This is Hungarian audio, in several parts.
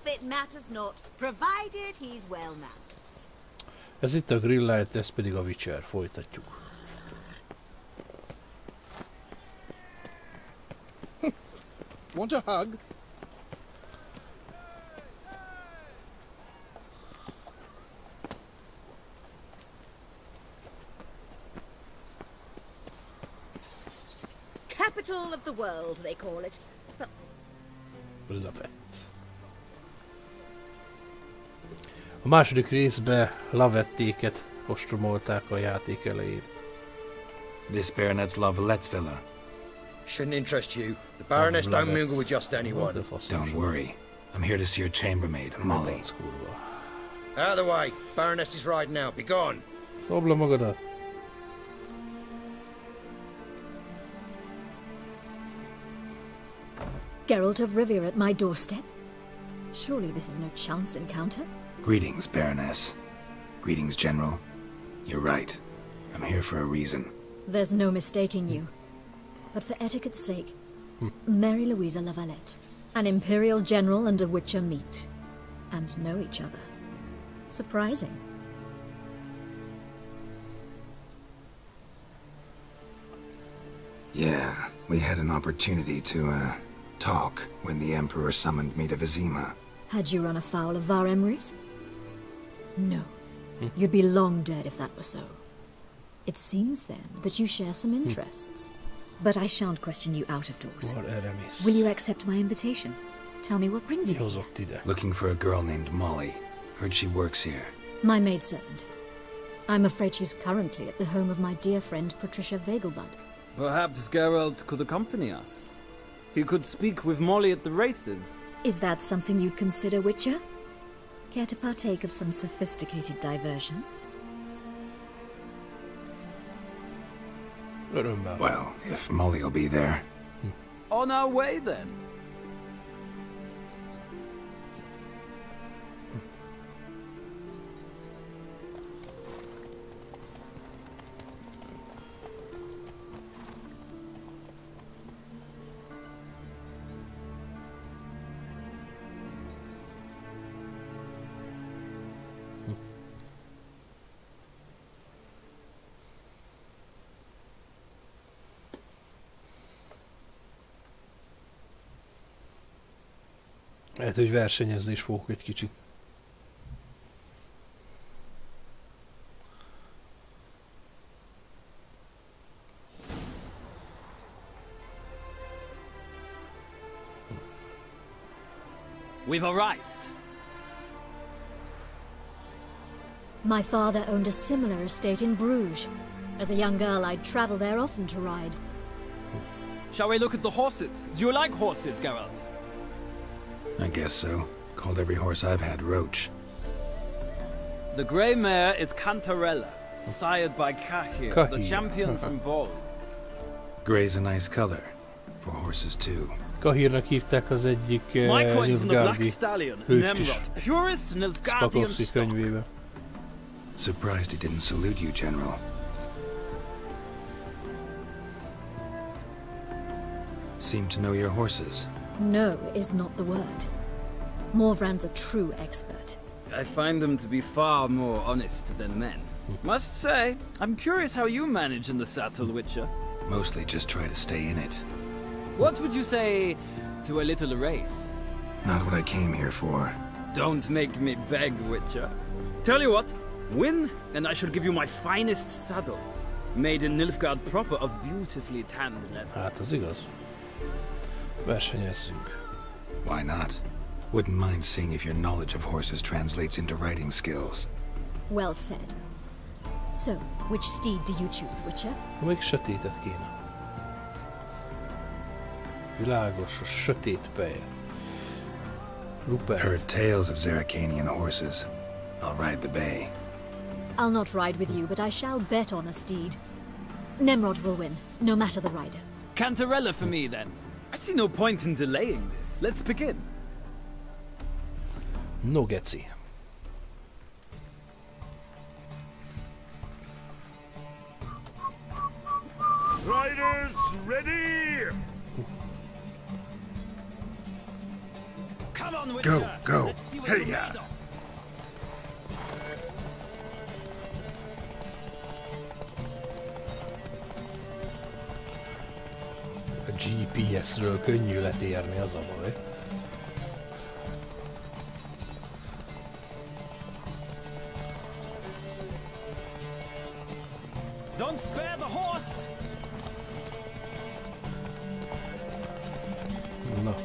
outfit matters not, provided he's well mounted. Ez itt a Grilllight, ez pedig a Witcher. Folytatjuk. Want a hug? Capital of the world, they call it. But Lambert. A második részben lavettéket ostromolták a játék elején. This baronet's love Lettsvilla. Shouldn't interest you. The Baroness don't mingle with just anyone. Don't worry. I'm here to see your chambermaid, Molly. Out of the way. Baroness is riding out. Be gone. Szobd le magadat. Geralt of Rivia at my doorstep? Surely this is no chance encounter? Greetings, Baroness. Greetings, General. You're right. I'm here for a reason. There's no mistaking you. But for etiquette's sake, Mary Louisa Lavalette, an Imperial General and a Witcher meet, and know each other. Surprising. Yeah, we had an opportunity to, talk when the Emperor summoned me to Vizima. Had you run afoul of Var Emrys? No. You'd be long dead if that were so. It seems, then, that you share some interests. But I shan't question you out of doors. Will you accept my invitation? Tell me what brings you here. Looking for a girl named Molly. Heard she works here. My maidservant. I'm afraid she's currently at the home of my dear friend Patricia Vegelbud. Perhaps Geralt could accompany us. He could speak with Molly at the races. Is that something you'd consider, Witcher? Care to partake of some sophisticated diversion? Well, if Molly'll be there. On our way, then. Lehet, hogy versenyezni is fogok egy kicsit. We've arrived. My father owned a similar estate in Bruges. As a young girl, I'd travel there often to ride. Shall we look at the horses? Do you like horses, Geralt? I guess so. Called every horse I've had Roach. The grey mare is Cantarella, sired by Cahir, the champion from Vol. Grey's a nice color. For horses too. Cahirnak hívták az egyik Nilfgaardi hőst is. Spakovsky könyvébe. Surprised he didn't salute you, General. Seem to know your horses. No is not the word. Morvran's a true expert. I find them to be far more honest than men. Must say, I'm curious how you manage in the saddle, Witcher. Mostly just try to stay in it. What would you say to a little race? Not what I came here for. Don't make me beg, Witcher. Tell you what, win, and I shall give you my finest saddle. Made in Nilfgaard proper of beautifully tanned leather. Hát az igaz. Versenyezzünk. Why not? Wouldn't mind seeing if your knowledge of horses translates into riding skills. Well said. So, which steed do you choose, Witcher? Még sötétet kéne. Világos, a sötét pej. Rupert. Heard tales of Zeracanian horses. I'll ride the bay. I'll not ride with you, but I shall bet on a steed. Nemrod will win, no matter the rider. Cantarella for me, then. I see no point in delaying this. Let's begin. No geci. Riders, ready! Come on, Go. Witcher! Go. Let's see what Hey, you're yeah. made of. A GPS-ről könnyű letérni, az a baj. Don't spare the horse! Na.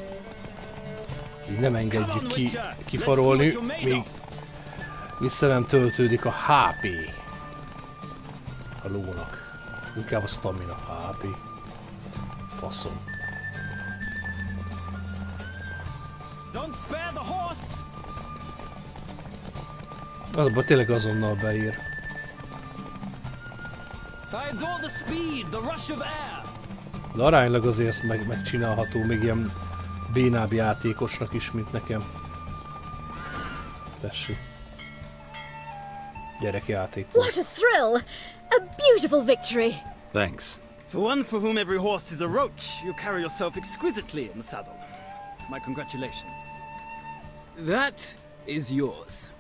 Így nem engedjük kifarolni, még vissza nem töltődik a HP a lónak. Inkább a stamina HP. Faszom. Don't spare the horse! Azonban tényleg azonnal beír. I adore the speed, the rush of air. De aránylag azért ezt megcsinálható még ilyen bénább játékosnak is, mint nekem. Tessék. Gyerekjáték. What a thrill! A beautiful victory! Thanks. For one for whom every horse is a roach, you carry yourself exquisitely in the saddle. My congratulations. That is yours.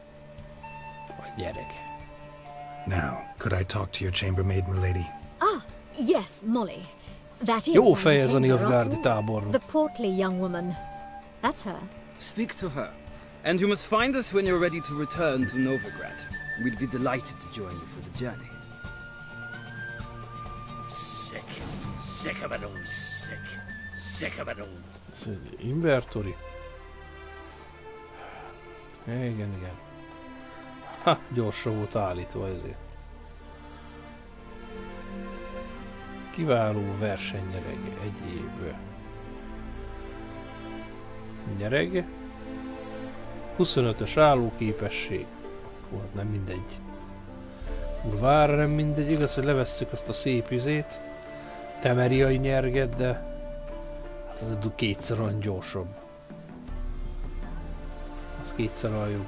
A gyerek. Now, could I talk to your chambermaid, milady? Ah, yes, Molly. That is Jó one fej who ez a came here Nilfgaardi after all. tábornok. The portly young woman. That's her. Speak to her. And you must find us when you're ready to return to Novigrad. We'd be delighted to join you for the journey. Sick. Sick of it all. Sick. Sick of it all. Ez invertori. Igen. Ha, gyorsra volt állítva ezért. Kiváló versenynyereg egyéb. Nyereg. 25-ös állóképesség. Hú, hát nem mindegy. Kurvára nem mindegy, igaz, hogy levesszük azt a szép izét. Temeriai nyerget, de hát az kétszer olyan gyorsabb. Az kétszer olyan jobb.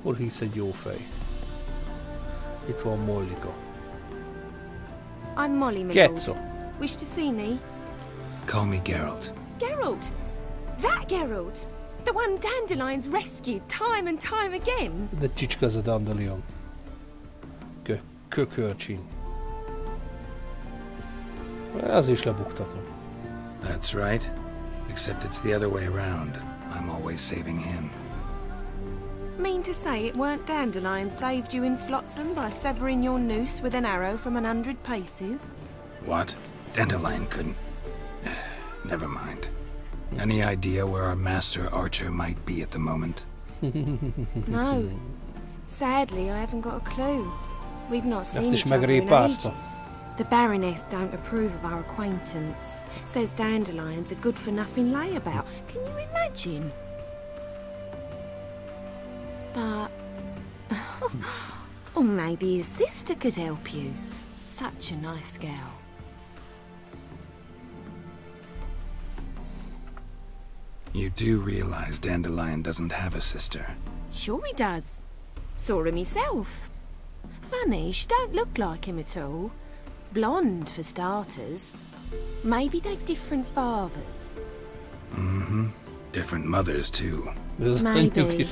Orhisz egy jó fej. Itt van Mollika. I'm Molly, my Gezzo. lord. Wish to see me? Call me Geralt. Geralt! That Geralt! The one Dandelions rescued time and time again! De csicska ez a Dandelion. Kökölcsin. Az is lebuktatom. That's right. Except it's the other way around. I'm always saving him. Mean to say it weren't Dandelion saved you in Flotsam by severing your noose with an arrow from 100 paces? What? Dandelion couldn't... Never mind. Any idea where our master archer might be at the moment? No. Sadly, I haven't got a clue. We've not seen is each other in megrépázta. ages. The Baroness don't approve of our acquaintance. Says Dandelion's a good-for-nothing layabout. Can you imagine? But... or maybe his sister could help you. Such a nice girl. You do realize Dandelion doesn't have a sister. Sure he does. Saw him himself. Funny, she don't look like him at all. Blonde, for starters. Maybe they've different fathers. Mm-hmm. Different mothers, too. Maybe.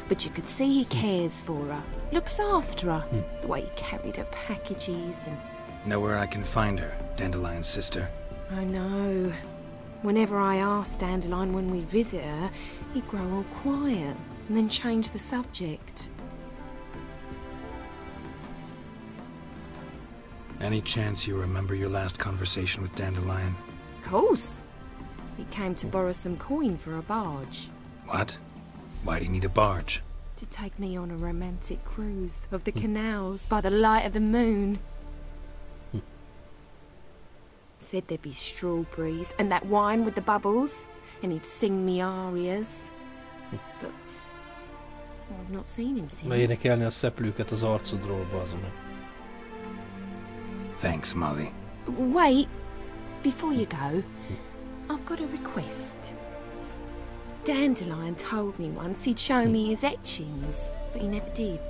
But you could see he cares for her. Looks after her. The way he carried her packages and... Know where I can find her, Dandelion's sister? I know. Whenever I asked Dandelion when we'd visit her, he'd grow all quiet and then change the subject. Any chance you remember your last conversation with Dandelion? Of course. He came to borrow some coin for a barge. What? Why'd he need a barge? To take me on a romantic cruise of the canals by the light of the moon. Said there'd be strawberries and that wine with the bubbles, and he'd sing me arias. But I've not seen him since. Leénekelni a szeplőket az arcodról, bazd meg. Thanks, Molly. Wait, before you go, I've got a request. Dandelion told me once he'd show me his etchings, but he never did.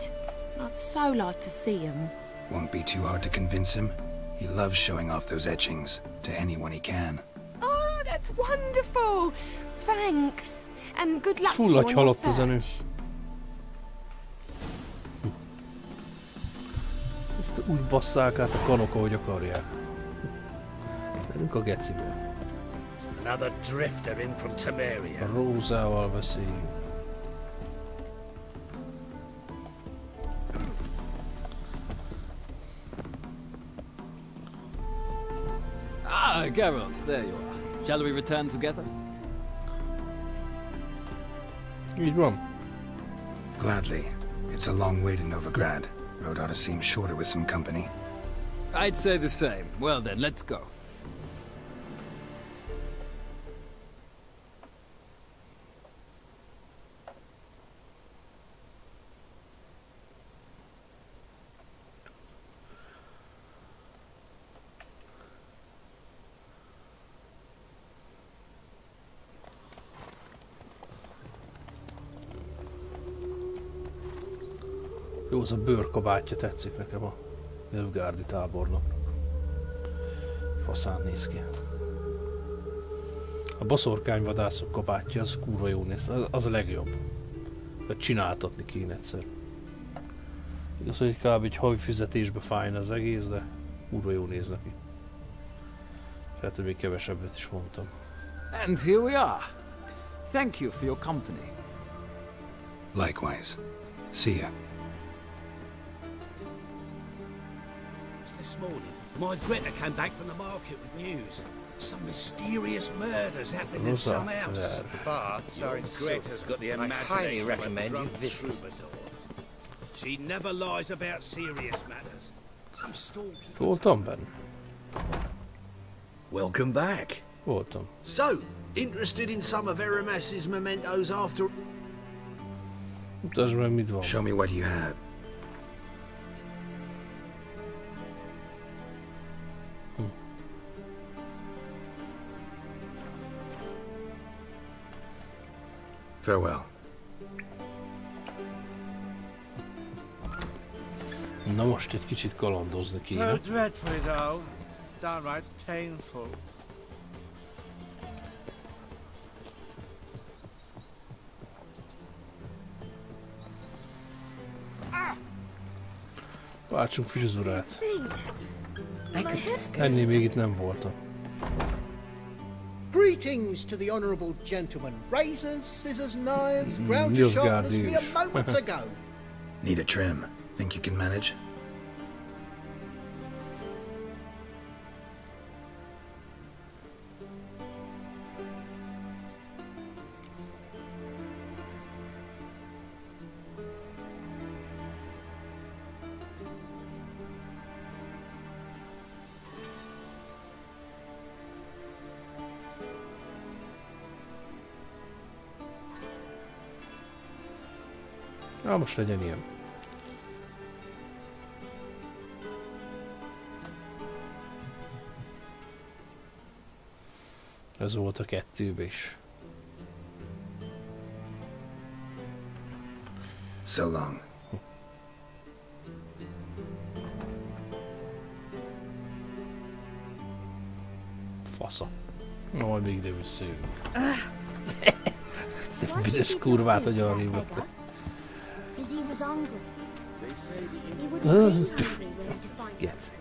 And I'd so like to see them. Won't be too hard to convince him. He loves showing off those etchings to anyone he can. That's wonderful. Thanks. And good luck to Full you agy on your halott ez a nő. search. Ezt úgy basszák át a kanok, ahogy akarják. Gyerünk a geciből. Another drifter in from A Temeria. Rózával beszéljünk. Ah, Geralt, there you are. Shall we return together? Így van. Gladly. It's a long way to Novigrad. Road ought to seem shorter with some company. I'd say the same. Well then, let's go. Jó, az a bőrkabátja tetszik nekem a Nilfgaardi tábornoknak. Faszán néz ki. A boszorkányvadászok kabátja, az kurva jó néz, az a legjobb. De csináltatni kéne egyszer. Igaz, hogy kb. Egy havi fizetésbe fájna az egész, de kurva jó néz neki. Tehát, hogy még kevesebbet is mondtam. And here we are. Thank you for your company. Likewise. See ya. This morning, my Greta came back from the market with news. Some mysterious murders happening in some house. The baths are in Greta's got the I highly imagination of a recommend you drunk visit. troubadour. She never lies about serious matters. Some stalking. Voltam benne? Welcome back. Voltam. So, interested in some of Aramas's mementos after... Mutasd meg, mit van. Show me what you have. Farewell. Na most egy kicsit kalandozni kéne. So dreadfully dull. It's downright painful. Váltsunk frizurát. My head's Ennél még itt nem voltam. Greetings to the honourable gentleman. Razors, scissors, knives, ground to sharpness mere moments ago. Need a trim. Think you can manage? Na, most legyen ilyen. Ez volt a kettőbe is. So long. Fasza. Na, majd még ide visszajövünk. Ezt a büdös kurvát, hogy arrébb vettek. Because he was hungry. He would be really hungry when to find Get.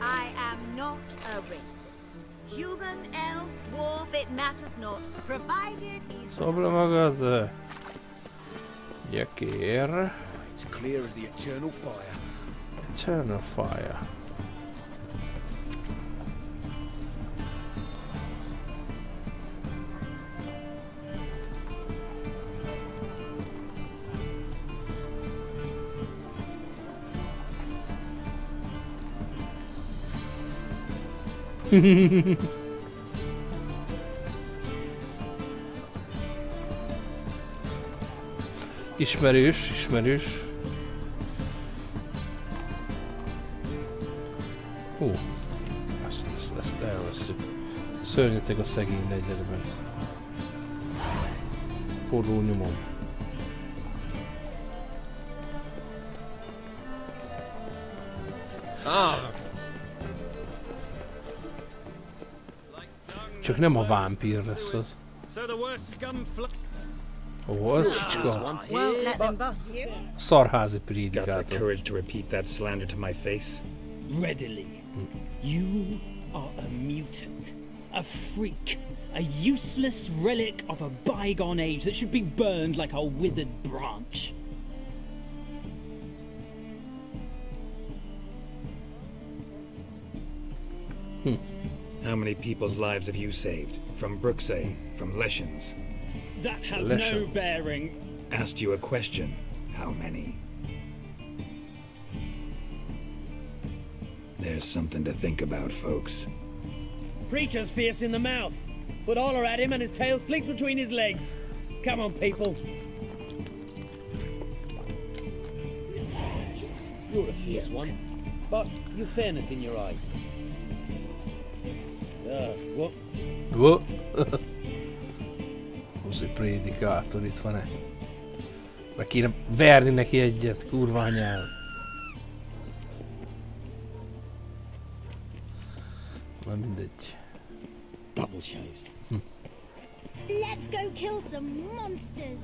I am not a racist. Human, elf, dwarf, it matters not, provided he's... Szobra magad. Gyekér. It's clear as the eternal fire. Eternal fire. Ismerős, ismerős. Hú, ezt elveszünk. Szörnyeteg a szegény negyedben. Forró nyomom. Csak nem a vámpír lesz az. Ó, az csicska. Szarházi prédikátor. Got the courage to repeat that slander to my face? Readily. You are a mutant, a freak, a useless relic of a bygone age that should be burned like a withered branch. How many people's lives have you saved? From Brooksay, from Leshens? That has no bearing. Asked you a question. How many? There's something to think about, folks. Preacher's fierce in the mouth, but holler at him and his tail slinks between his legs. Come on, people. You're a fierce one, but you've fairness in your eyes. What? What? Húsz egy prédikátor, itt van-e? Meg kéne verni neki egyet, kurva anyám. Na mindegy. Double shows. Let's go kill some monsters.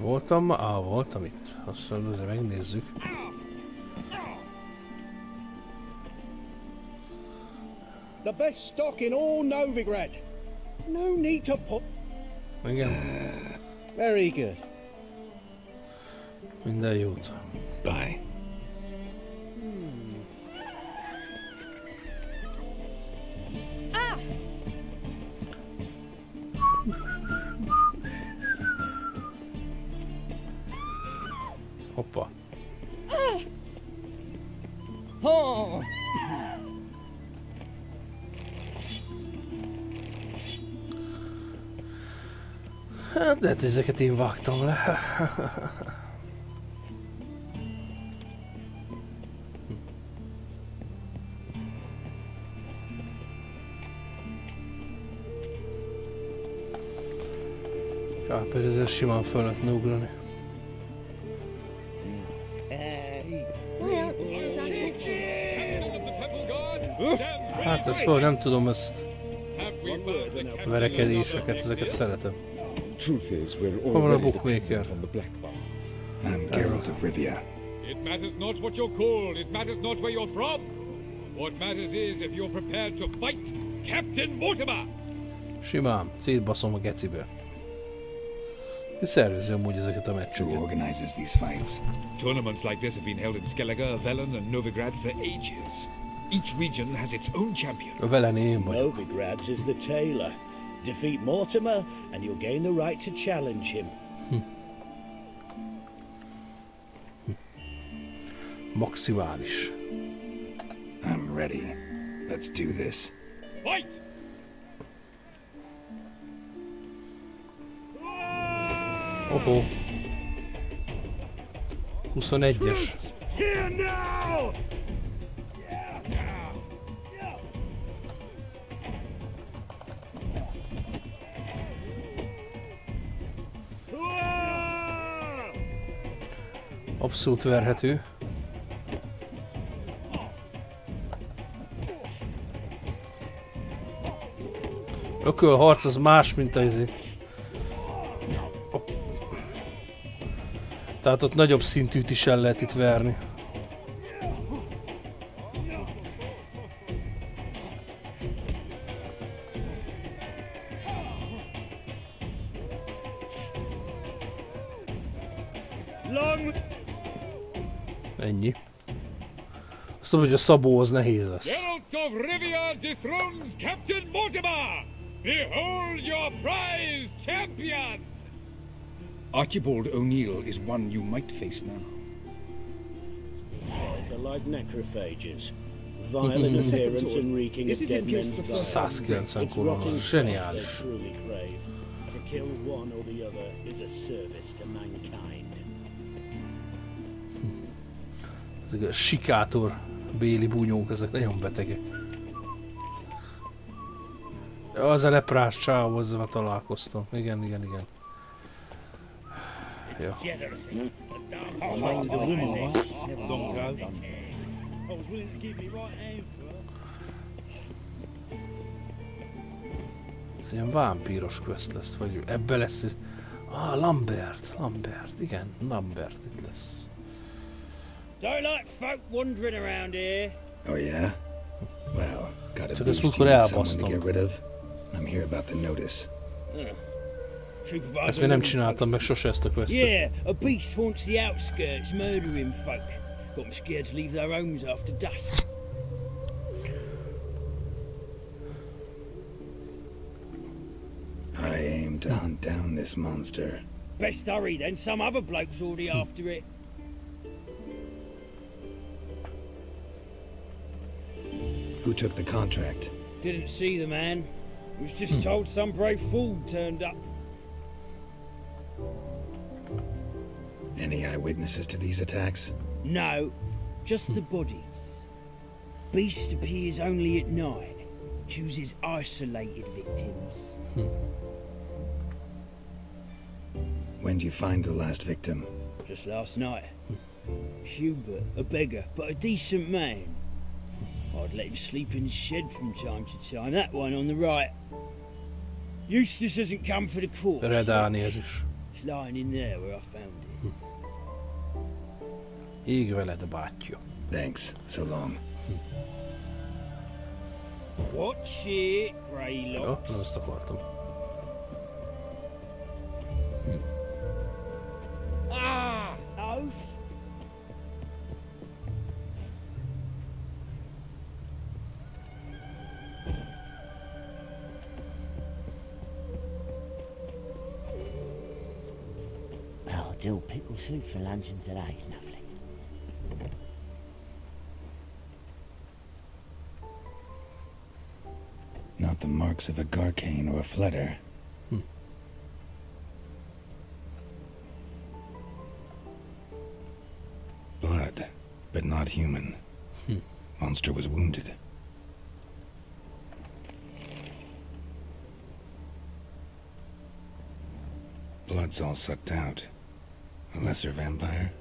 Voltam itt. Aztán azért megnézzük. The best stock in all Novigrad. No need to put... Igen. Very good. Minden jót. Bye. Hoppa. Oh. Hát lehet, hogy ezeket én vágtam le. Káper, ezzel simán fel lehetne ugrani. Hát ezt valahogy nem tudom, ezt a verekedéseket, ezeket szeretem. Hol van a bookmaker? I'm Geralt of Rivia. It matters not what you're called, it matters not where you're from. What matters is if you're prepared to fight Captain Mortimer. Simán, szétbaszom a gecibe. Ki szervezi amúgy ezeket a meccseket? Who organizes these fights? Tournaments like this have been held in Skellige, Velen and Novigrad for ages. Each region has its own champion. A Veleni én vagyok. Novigrad's is the tailor. Defeat Mortimer and you'll gain the right to challenge him. Maximális. I'm ready. Let's do this. Fight! Oho. 21-es. Here now! Abszolút verhető. Ökölharc az más, mint az... Tehát ott nagyobb szintűt is el lehet itt verni. Ennyi. Azt mondom, hogy a szabó az nehéz lesz. Geralt of Rivia dethrones Captain Mortimer! Behold your prize champion! Archibald O'Neill is one you might face now. They're like necrophages. Violent appearance and reeking of dead men's blood. 190 korona. Zseniális. To kill one or the other is a service to mankind. Ezek a sikátor béli bunyók, ezek nagyon betegek. Az a leprás csáó, azzal találkoztam. Igen, igen, igen. Ja. I was willing to give me right hand for her. Ez ilyen vámpíros quest lesz, vagy ebbe lesz ez... Lambert, igen, Lambert itt lesz. Don't like folk wandering around here. Oh yeah? Well, got a Csak beast ezt you múltkor need someone to elbasztom. get rid of. I'm here about the notice. Ezt még nem csináltam meg sose ezt a questet. Yeah, a beast haunts the outskirts, murdering folk. Got them scared to leave their homes after dusk. I aim to hunt down this monster. Best hurry then, some other bloke's already after it. Who took the contract? Didn't see the man. Was just told some brave fool turned up. Any eyewitnesses to these attacks? No, just the bodies. Beast appears only at night. Chooses isolated victims. When did you find the last victim? Just last night. Hubert, a beggar, but a decent man. I'd let him sleep in his shed from time to time. That one on the right. Eustace hasn't come for the corpse. It's lying in there where I found it. Így veled, bátyja. Thanks. So long. Watch it, Greylocks. Nem ezt akartam. Oath. Oh, dill pickle soup for luncheon today. Lovely. Not the marks of a garcane or a flutter. Blood, but not human. Monster was wounded. Blood's all sucked out. A lesser vampire?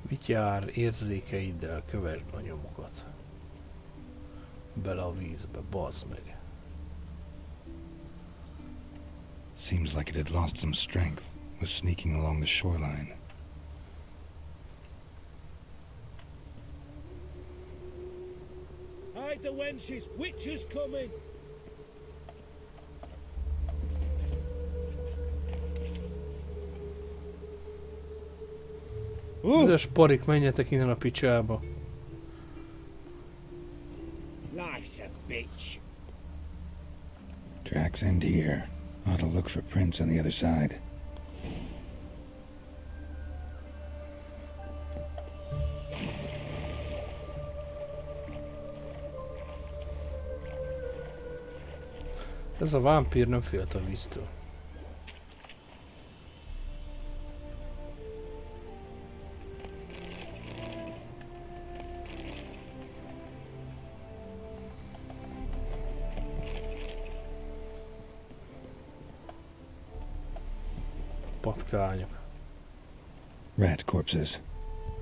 Vityár érzékeiddel kövesd a nyomokat. Bele a vízbe, bazd meg. Seems like it had lost some strength. Was sneaking along the shoreline. Hide the wenches! Witcher's coming! Üdes parik, menjetek innen a picsába. Life's a bitch. Tracks end here. Ought to look for prints on the other side. Ez a vámpír nem félt a víztől. Patkányok. Rat corpses.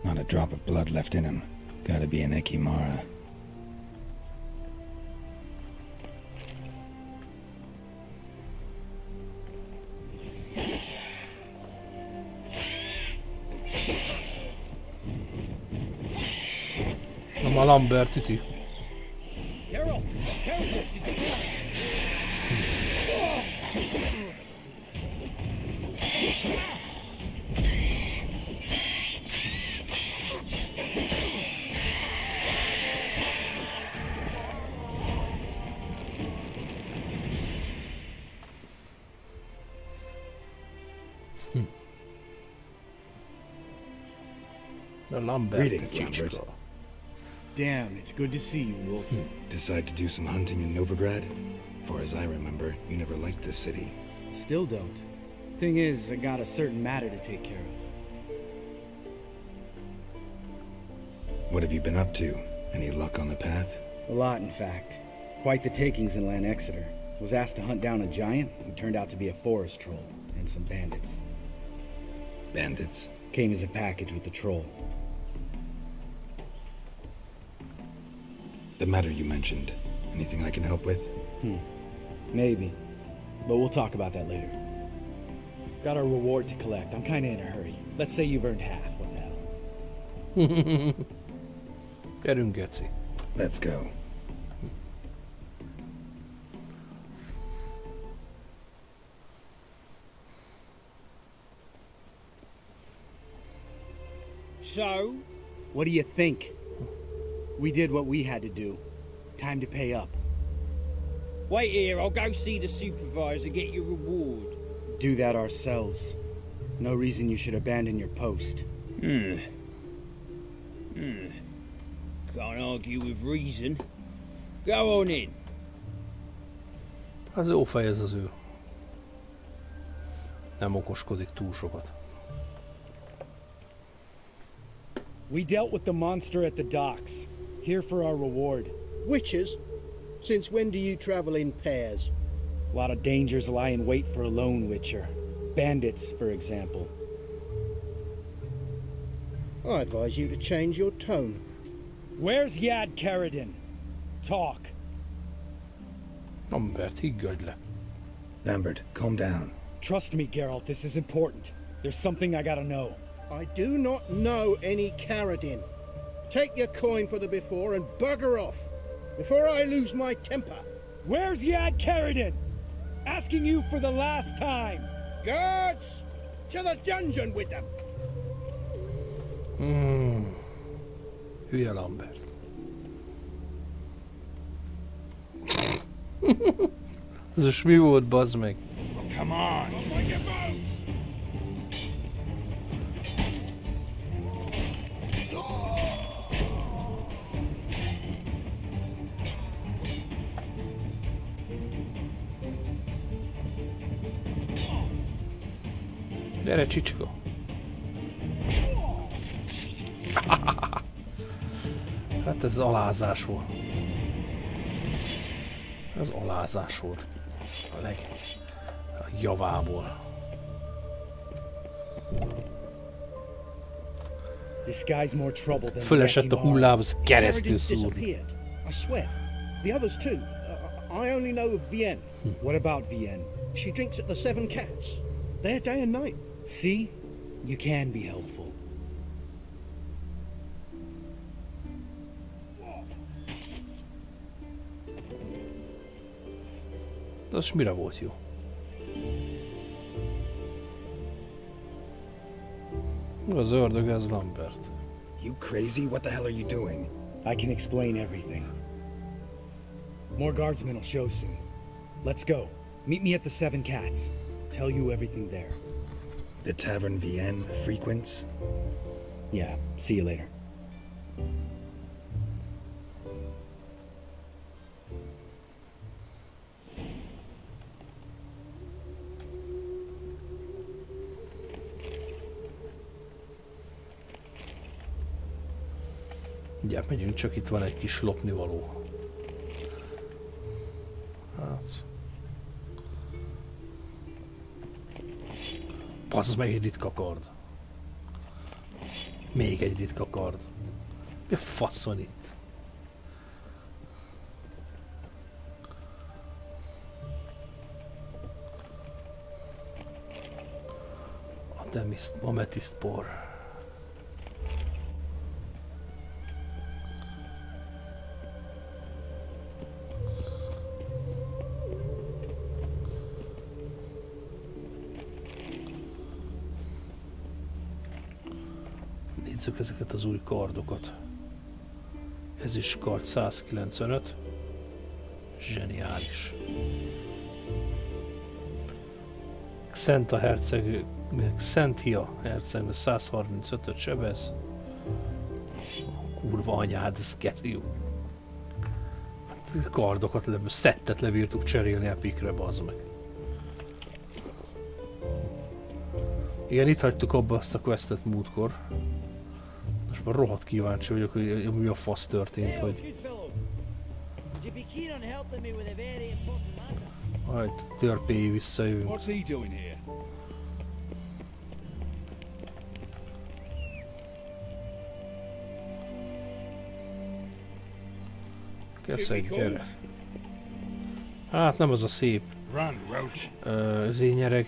Not a drop of blood left in them. Gotta be an Ekimara. Nem a Lambert üti. Geralt! Geralt, she's Greetings, Lambert. Damn, it's good to see you, Wolf. Decide to do some hunting in Novigrad? For as I remember, you never liked this city. Still don't. Thing is, I got a certain matter to take care of. What have you been up to? Any luck on the path? A lot, in fact. Quite the takings in Lan Exeter. Was asked to hunt down a giant who turned out to be a forest troll and some bandits. Bandits? Came as a package with the troll. The matter you mentioned. Anything I can help with? Maybe. But we'll talk about that later. Got our reward to collect. I'm kinda in a hurry. Let's say you've earned half. What the hell? Gyerünk, geci. Let's go. So? What do you think? We did what we had to do. Time to pay up. Wait here, I'll go see the supervisor, get your reward. Do that ourselves. No reason you should abandon your post. Can't argue with reason. Go on in. Az jó fej ez az ő. Nem okoskodik túl sokat. We dealt with the monster at the docks. Here for our reward. Witches? Since when do you travel in pairs? A lot of dangers lie in wait for a lone witcher. Bandits, for example. I advise you to change your tone. Where's Yad Karadin? Talk. Lambert, higgadj le. Lambert, calm down. Trust me, Geralt, this is important. There's something I gotta know. I do not know any Karadin. Take your coin for the before and bugger off, before I lose my temper. Where's Yad Karadin? Asking you for the last time. Guards! To the dungeon with them! Hülye Lambert. Ez is mi volt, bazd meg? Come on! Gyere, csicska! Hát ez alázás volt. Ez alázás volt. A javából. Fölesett a hullám, az keresztül szúrni. I swear. The others too. I only know of Vienne. What about Vienne? She drinks at the Seven Cats. There day and night. See? You can be helpful. Az mire volt jó? Az ördög, ez Lambert. You crazy? What the hell are you doing? I can explain everything. More guardsmen will show soon. Let's go. Meet me at the Seven Cats. Tell you everything there. The Tavern Vienne frequents? Yeah, see you later. Ugye, megyünk, csak itt van egy kis lopnivaló. Hát... Bazd meg, egy ritka kard. Még egy ritka kard. Mi a fasz van itt? Amethyst por. Nézzük ezeket az új kardokat. Ez is kard 195. Zseniális. Xentia herceg 135-öt sebez. Kurva anyád, ez geci. Kardokat, szettet lebírtuk cserélni epikre, bazd meg. Igen, itt hagytuk abba azt a questet múltkor. Most már rohadt kíváncsi vagyok, hogy mi a fasz történt, hogy... Majd törpéi visszajövünk. Keszeg, gyere. Hát nem az a szép. Nyereg.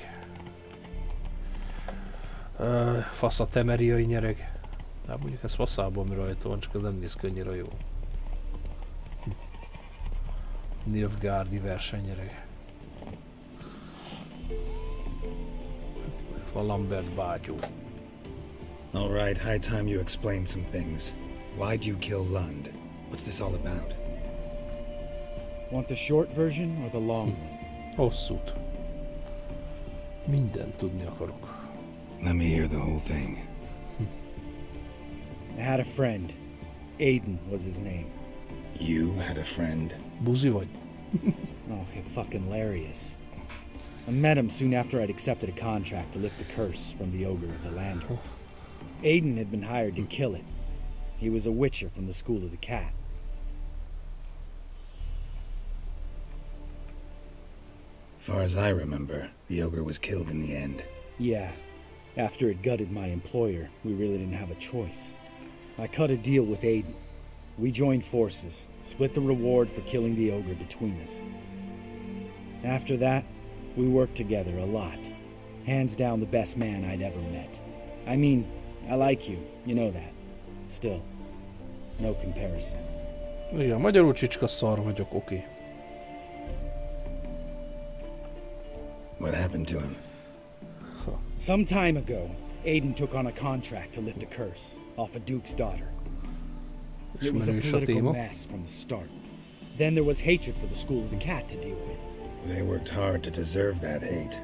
Fasz a temeriai nyereg. Hát mondjuk ez faszában mi rajta van, csak ez nem néz ki annyira jó. Nilfgaardi versenynyereg. Itt van Lambert bátyó. All right, high time you explain some things. Why'd you kill Lund? What's this all about? Want the short version or the long one? Hosszút. Mindent tudni akarok. Let me hear the whole thing. I had a friend. Aiden was his name. You had a friend? Buzi vagy? Oh, fucking hilarious. I met him soon after I'd accepted a contract to lift the curse from the ogre of Lambert. Aiden had been hired to kill it. He was a witcher from the School of the Cat. Far as I remember, the ogre was killed in the end. Yeah. After it gutted my employer, we really didn't have a choice. I cut a deal with Aiden. We joined forces, split the reward for killing the ogre between us. After that, we worked together a lot. Hands down the best man I'd ever met. I mean, I like you, you know that. Still, no comparison. Igen, magyarul csicska szar vagyok, oké. What happened to him? Some time ago, Aiden took on a contract to lift a curse off a duke's daughter. It was a political mess from the start. Then there was hatred for the School of the Cat to deal with. They worked hard to deserve that hate.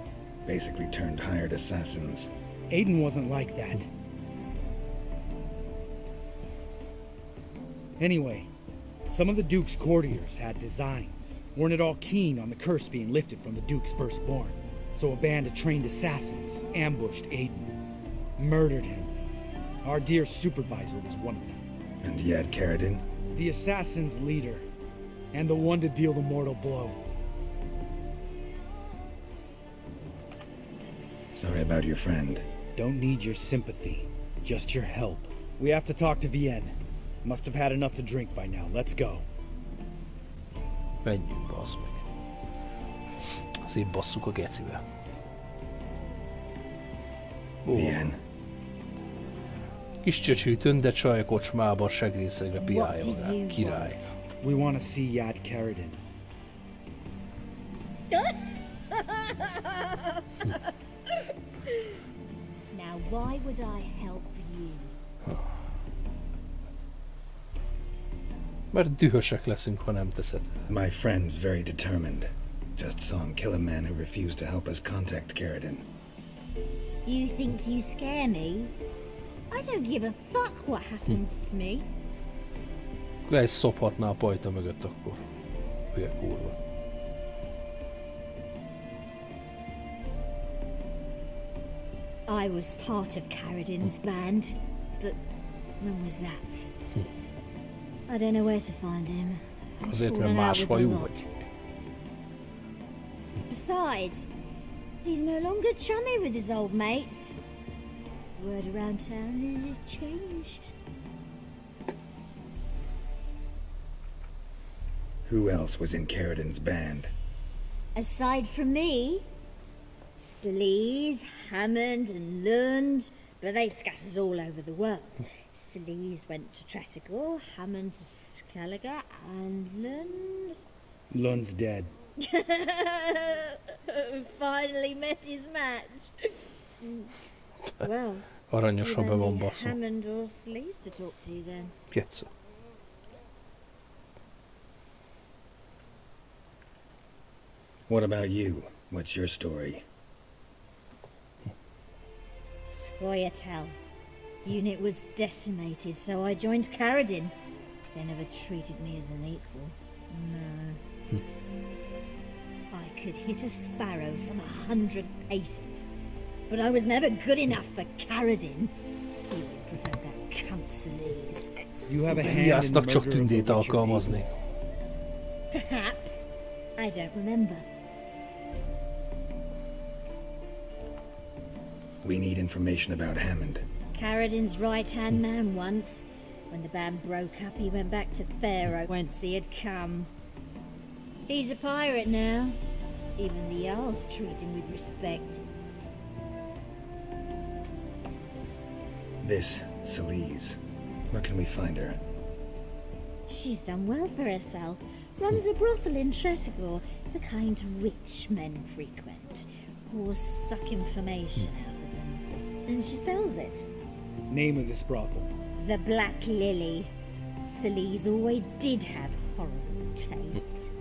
Basically turned hired assassins. Aiden wasn't like that. Anyway, some of the Duke's courtiers had designs. Weren't at all keen on the curse being lifted from the Duke's firstborn. So a band of trained assassins ambushed Aiden. Murdered him. Our dear supervisor was one of them. And yet Caradin? The assassin's leader. And the one to deal the mortal blow. Sorry about your friend. Don't need your sympathy. Just your help. We have to talk to Vienne. Must have had enough to drink by now. Let's go. Menjünk, bassz meg. Szép basszuk a gecibe. Vienne. Kis csöcsű tönde csaj kocsmában segrészegre piálja magát. Király. We want to see Yad Caradin. Now why would I help you? Mert dühösek leszünk, ha nem teszed. My friend's very determined. Just saw him kill a man who refused to help us contact Caradin. You think you scare me? I don't give a fuck what happens to me. Le is szophatná a pajta mögött akkor. Hülye kurva. I was part of Caradin's band, but when was that? I don't know where to find him. Azért, mert más fajú vagy. Besides, he's no longer chummy with his old mates. Word around town is he's changed. Who else was in Caradin's band? Aside from me, Sleaze, Hammond and Lund, but they've scattered all over the world. Sleaze went to Tretigor, Hammond to Skellige, and Lund... Lund's dead. Finally met his match. Well, Aranyos, ha be van basszva. Hammond or Sleaze to talk to then. Kétszer. What about you? What's your story? Scoia'tael. Unit was decimated, so I joined Caradin. They never treated me as an equal. No. I could hit a sparrow from 100 paces, but I was never good enough for Caradin. He always preferred that cunt, Celise. You have a hand in the Vigyáztak, csak murder of tündét the Richard alkalmazni. Perhaps. I don't remember. We need information about Hammond. Carradin's right-hand man once. When the band broke up, he went back to Pharaoh whence he had come. He's a pirate now. Even the Jarls treat him with respect. This, Celise. Where can we find her? She's done well for herself. Runs a brothel in Tretogor, the kind rich men frequent. Whores suck information out of them. And she sells it. Name of this brothel? The Black Lily. Celise always did have horrible taste.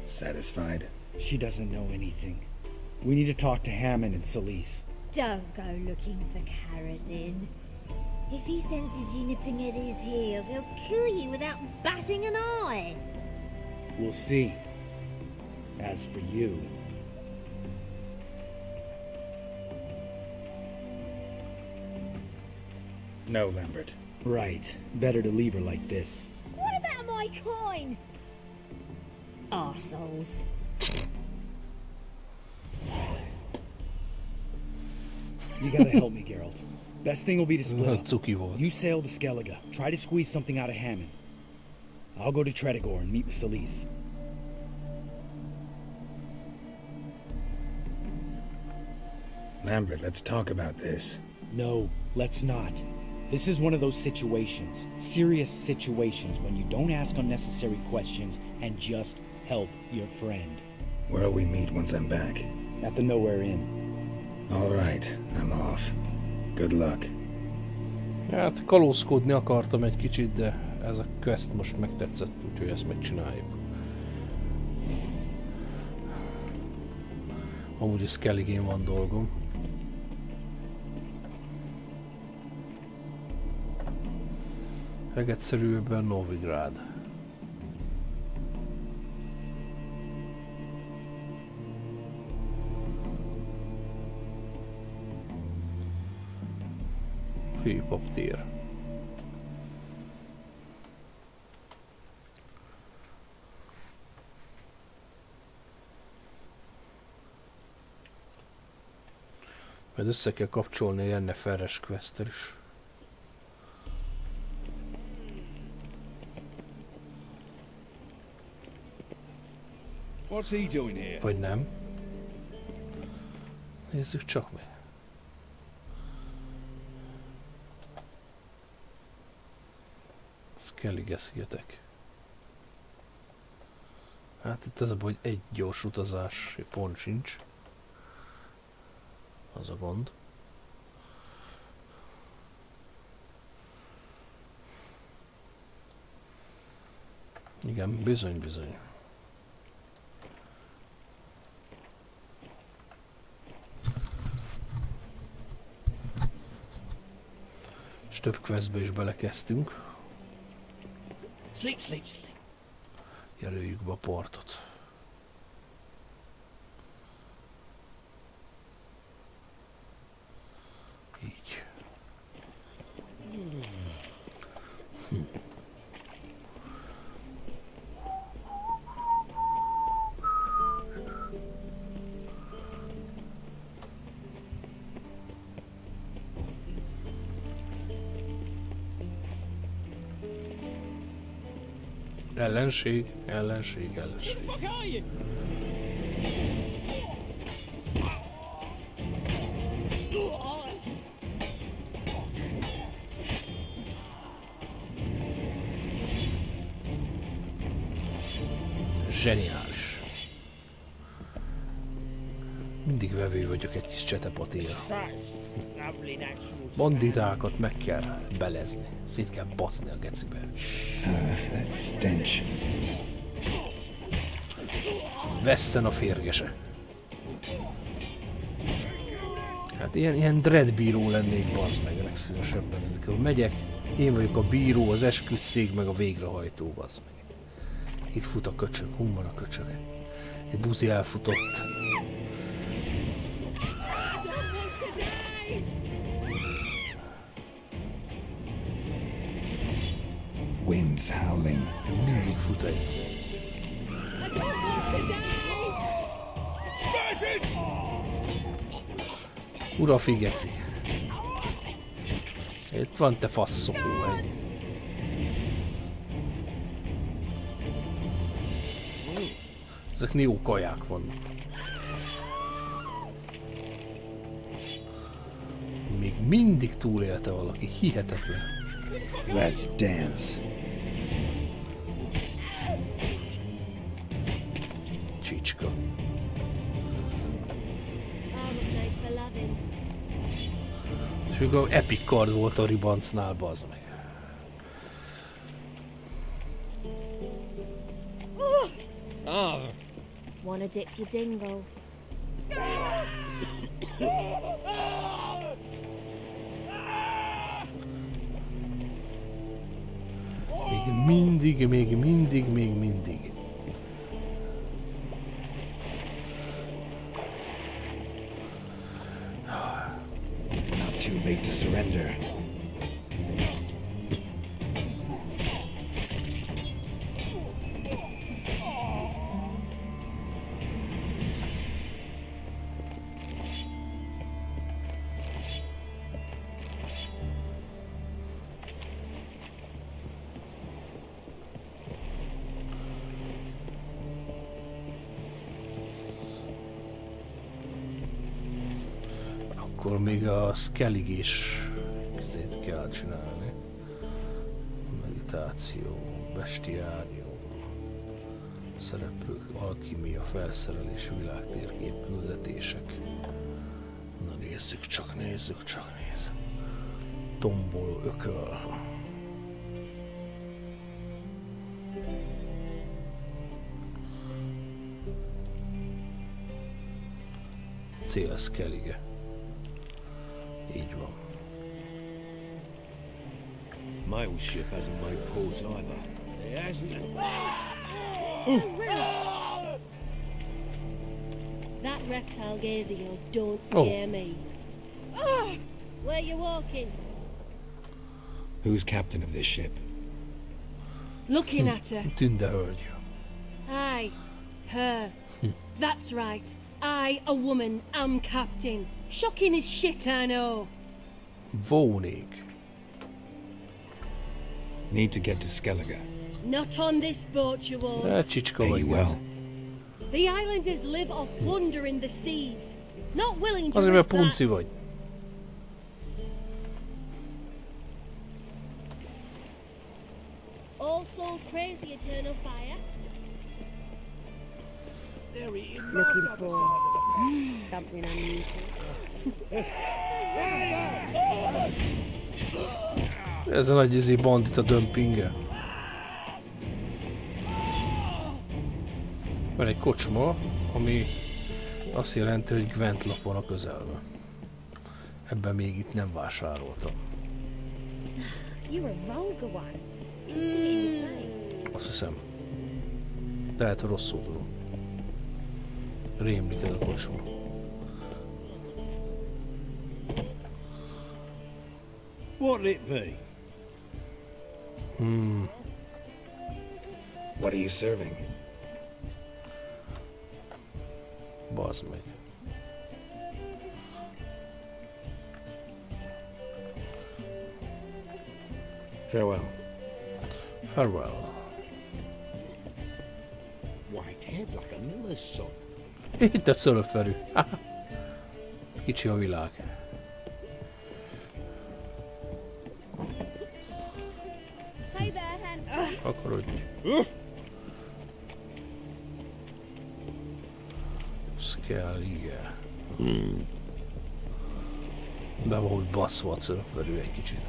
Satisfied? She doesn't know anything. We need to talk to Hammond and Celise. Don't go looking for Carradin. If he senses you nipping at his heels, he'll kill you without batting an eye. We'll see. As for you... No, Lambert. Right. Better to leave her like this. What about my coin? Arseholes. You gotta help me, Geralt. Best thing will be to split up. Cuki volt. You sail to Skellige. Try to squeeze something out of Hammond. I'll go to Tretogor and meet with Celise. Lambert, let's talk about this. No, let's not. This is one of those situations, serious situations, when you don't ask unnecessary questions and just help your friend. Where'll we meet once I'm back? At the Nowhere Inn. All right, I'm off. Good luck. Hát kalózkodni akartam egy kicsit, de ez a quest most megtetszett, úgyhogy ezt megcsináljuk. Amúgy is Skelligén van dolgom. Legegyszerűbben Novigrad. Hip-hop tér. Majd össze kell kapcsolni a Yenneferres quest-tel is. What's he doing here? Vagy nem. Nézzük csak meg. Skellige szigetek. Hát itt az a baj, hogy egy gyors utazás pont sincs. Az a gond. Igen, bizony, bizony. És több questbe is belekezdtünk. Sleep, sleep, sleep. Jelöljük be a portot. Így. Ellenség, ellenség, ellenség. Zseniális. Mindig vevő vagyok egy kis csetepatéra. Banditákat meg kell belezni. Szét kell baszni a gecibe. That stench. Vesszen a férgese. Hát ilyen dreadbíró lennék, bazd meg, legszívesebben. Amikor megyek, én vagyok a bíró, az esküdtszék, meg a végrehajtó, bazd meg. Itt fut a köcsög, hol van a köcsög? Egy buzi elfutott. Winds howling. Mindig fut egy. Ura figeci. Itt van te faszokó egy. Ezek jó kaják vannak. Még mindig túlélte valaki, hihetetlen. Let's dance. Csicska. És még a epic card volt a ribancnál, bazd meg. Wanna dip your dingle? Még mindig. Not too late to surrender. Akkor még a skellig is közét kell csinálni. Meditáció, bestiárium, szereplők, alkimia, felszerelés, világtérkép, küldetések. Na nézzük csak. Tombol, ököl. Cél skellige. Így van. My old ship hasn't made ports either. It hasn't. That reptile gaze of yours don't scare me. Where you walking? Who's captain of this ship? Looking at her. Tünde hölgy. Aye, her. That's right. I, a woman, am captain. Shocking as shit, I know. Vónig. Need to get to Skellige. Not on this boat, you won't. Csicska vagy. Well. The islanders live off plunder in the seas. Not willing to Azért, mert risk punci that. vagy. All souls praise the eternal fire. Looking for something unusual. Ez a nagy bandita dömpinge. Van egy kocsma, ami azt jelenti, hogy Gwentlap van a közelben. Ebben még itt nem vásároltam. You're a vulgar one. You can see it in your face. Azt hiszem. De lehet, hogy rosszul tudom. Rémlik ez a kocsma. What'll it be? What are you serving? Bazd meg. Farewell. Farewell. White head like a miller's son. Itt egy szöröfferű. Kicsi a világ. Hey there, handsome. Akarodj. Skellige. Be van, hogy baszva a szöröfferű egy kicsit.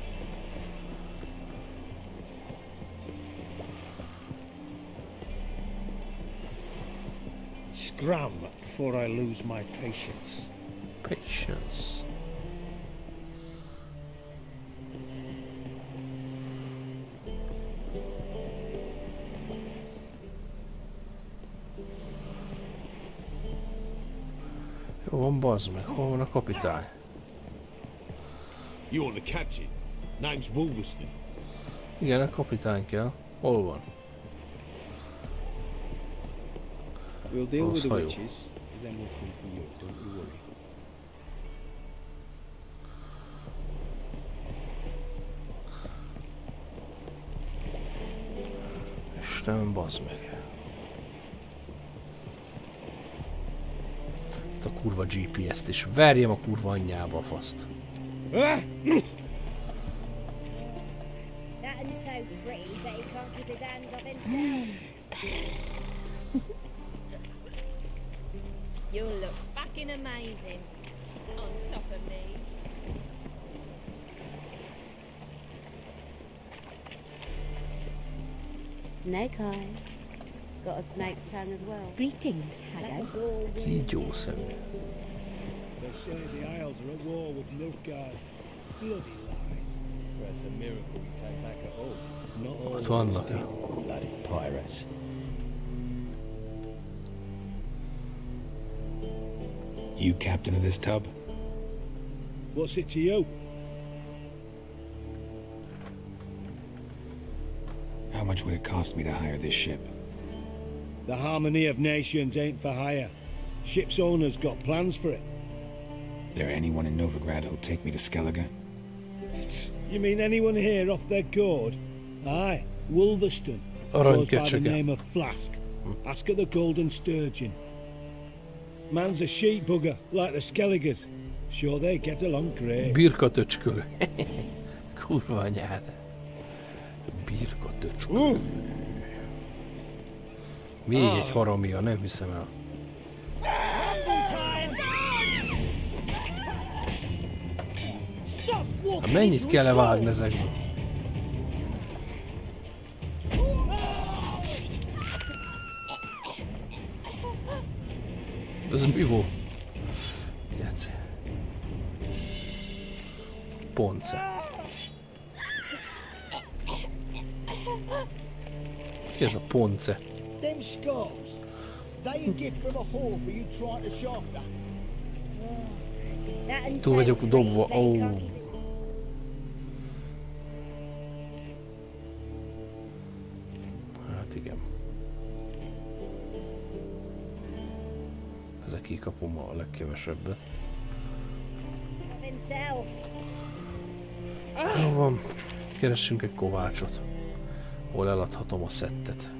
Scrum before I lose my patience. Patience. van, bazd meg? Hol van a kapitány? You're the captain. Name's Wolverston. Igen, a kapitány kell. Hol van? We'll deal with the hajó. witches, and then we'll come for you. Don't you worry. Istenem, bazd meg. Ezt a kurva GPS-t is. Verjem a kurva anyjába a faszt. That one's so pretty, but he can't keep his hands off himself. You'll look fucking amazing on top of me. Snake eyes. Got a snake's tongue as well. Greetings, hello. Kígyó szemű. They say the Isles are at war with Nilfgaard. Bloody lies. Well, it's a miracle we came back at all. Not all. Ott vannak. Bloody pirates. You captain of this tub? What's it to you? How much would it cost me to hire this ship? The harmony of nations ain't for hire. Ship's owner's got plans for it. There anyone in Novigrad who'll take me to Skellige? You mean anyone here off their gourd? Aye, Wolverston. Goes by the name of Flask. Ask at the Golden Sturgeon. Man's a sheep bugger, like the Skelligers. Sure they get along great. Birka töcskölő. Kurva anyád. Birka töcskölő. Még egy haramia, nem hiszem el. Hát mennyit kell vágni ezekből? Ez mi volt? Geci. Ponce. Ki ez a ponce? Them scarves, they a gift from a whore for you trying to shaft her. Túl vagyok dobva. Oh. Hát igen. Ezek kikapom a legkevesebbet. Jó van. Keressünk egy kovácsot, hol eladhatom a szettet.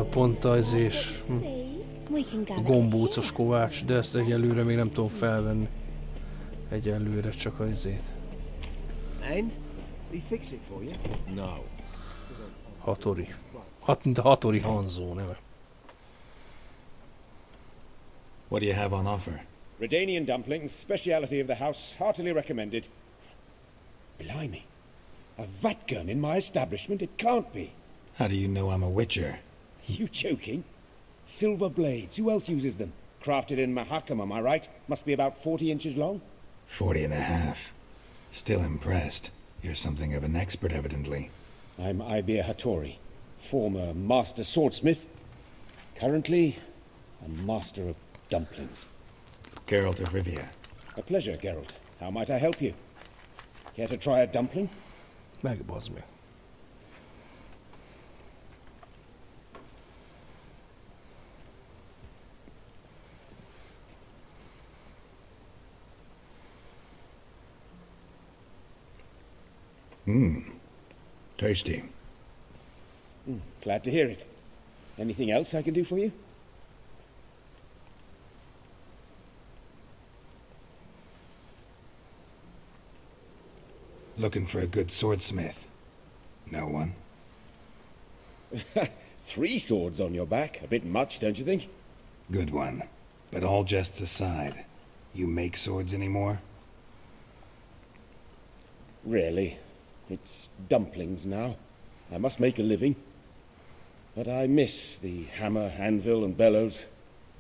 Pont az és a gombócos kovács, de ezt egyelőre még nem tudom felvenni. Egyelőre csak az izét. And he fix it for you? No. Hattori. Mint a Hattori Hanzo neve. What do you have on offer? Redanian dumplings, speciality of the house, heartily recommended. Blimey. A vat gun in my establishment? It can't be. How do you know I'm a witcher? You joking? Silver blades, who else uses them? Crafted in Mahakam, am I right? Must be about 40 inches long? 40 and a half. Still impressed. You're something of an expert, evidently. I'm Ibir Hattori, former master swordsmith. Currently, a master of dumplings. Geralt of Rivia. A pleasure, Geralt. How might I help you? Care to try a dumpling? Megbazd meg. Tasty. Glad to hear it. Anything else I can do for you? Looking for a good swordsmith. No one? 3 swords on your back. A bit much, don't you think? Good one. But all jests aside, you make swords anymore? Really. It's dumplings now. I must make a living. But I miss the hammer, anvil, and bellows.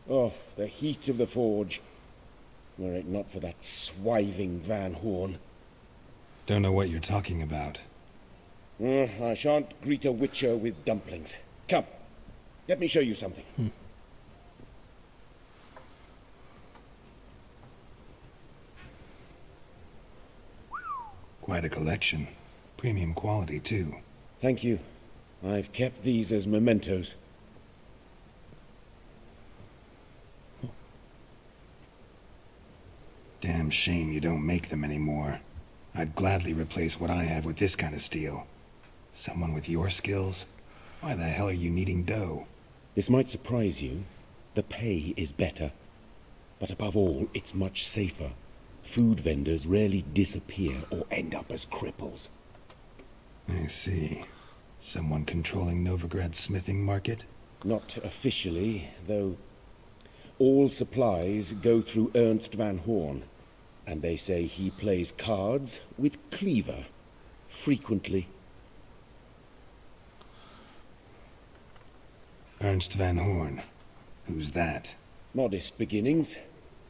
Oh, the heat of the forge. were it not for that swiving Van Horn. Don't know what you're talking about. I shan't greet a witcher with dumplings. Come, let me show you something. Quite a collection. Premium quality, too. Thank you. I've kept these as mementos. Damn shame you don't make them anymore. I'd gladly replace what I have with this kind of steel. Someone with your skills? Why the hell are you needing dough? This might surprise you. The pay is better. But above all, it's much safer. Food vendors rarely disappear or end up as cripples. I see. Someone controlling Novigrad's smithing market? Not officially, though all supplies go through Ernst Van Horn, and they say he plays cards with Cleaver, frequently. Ernst Van Horn? Who's that? Modest beginnings.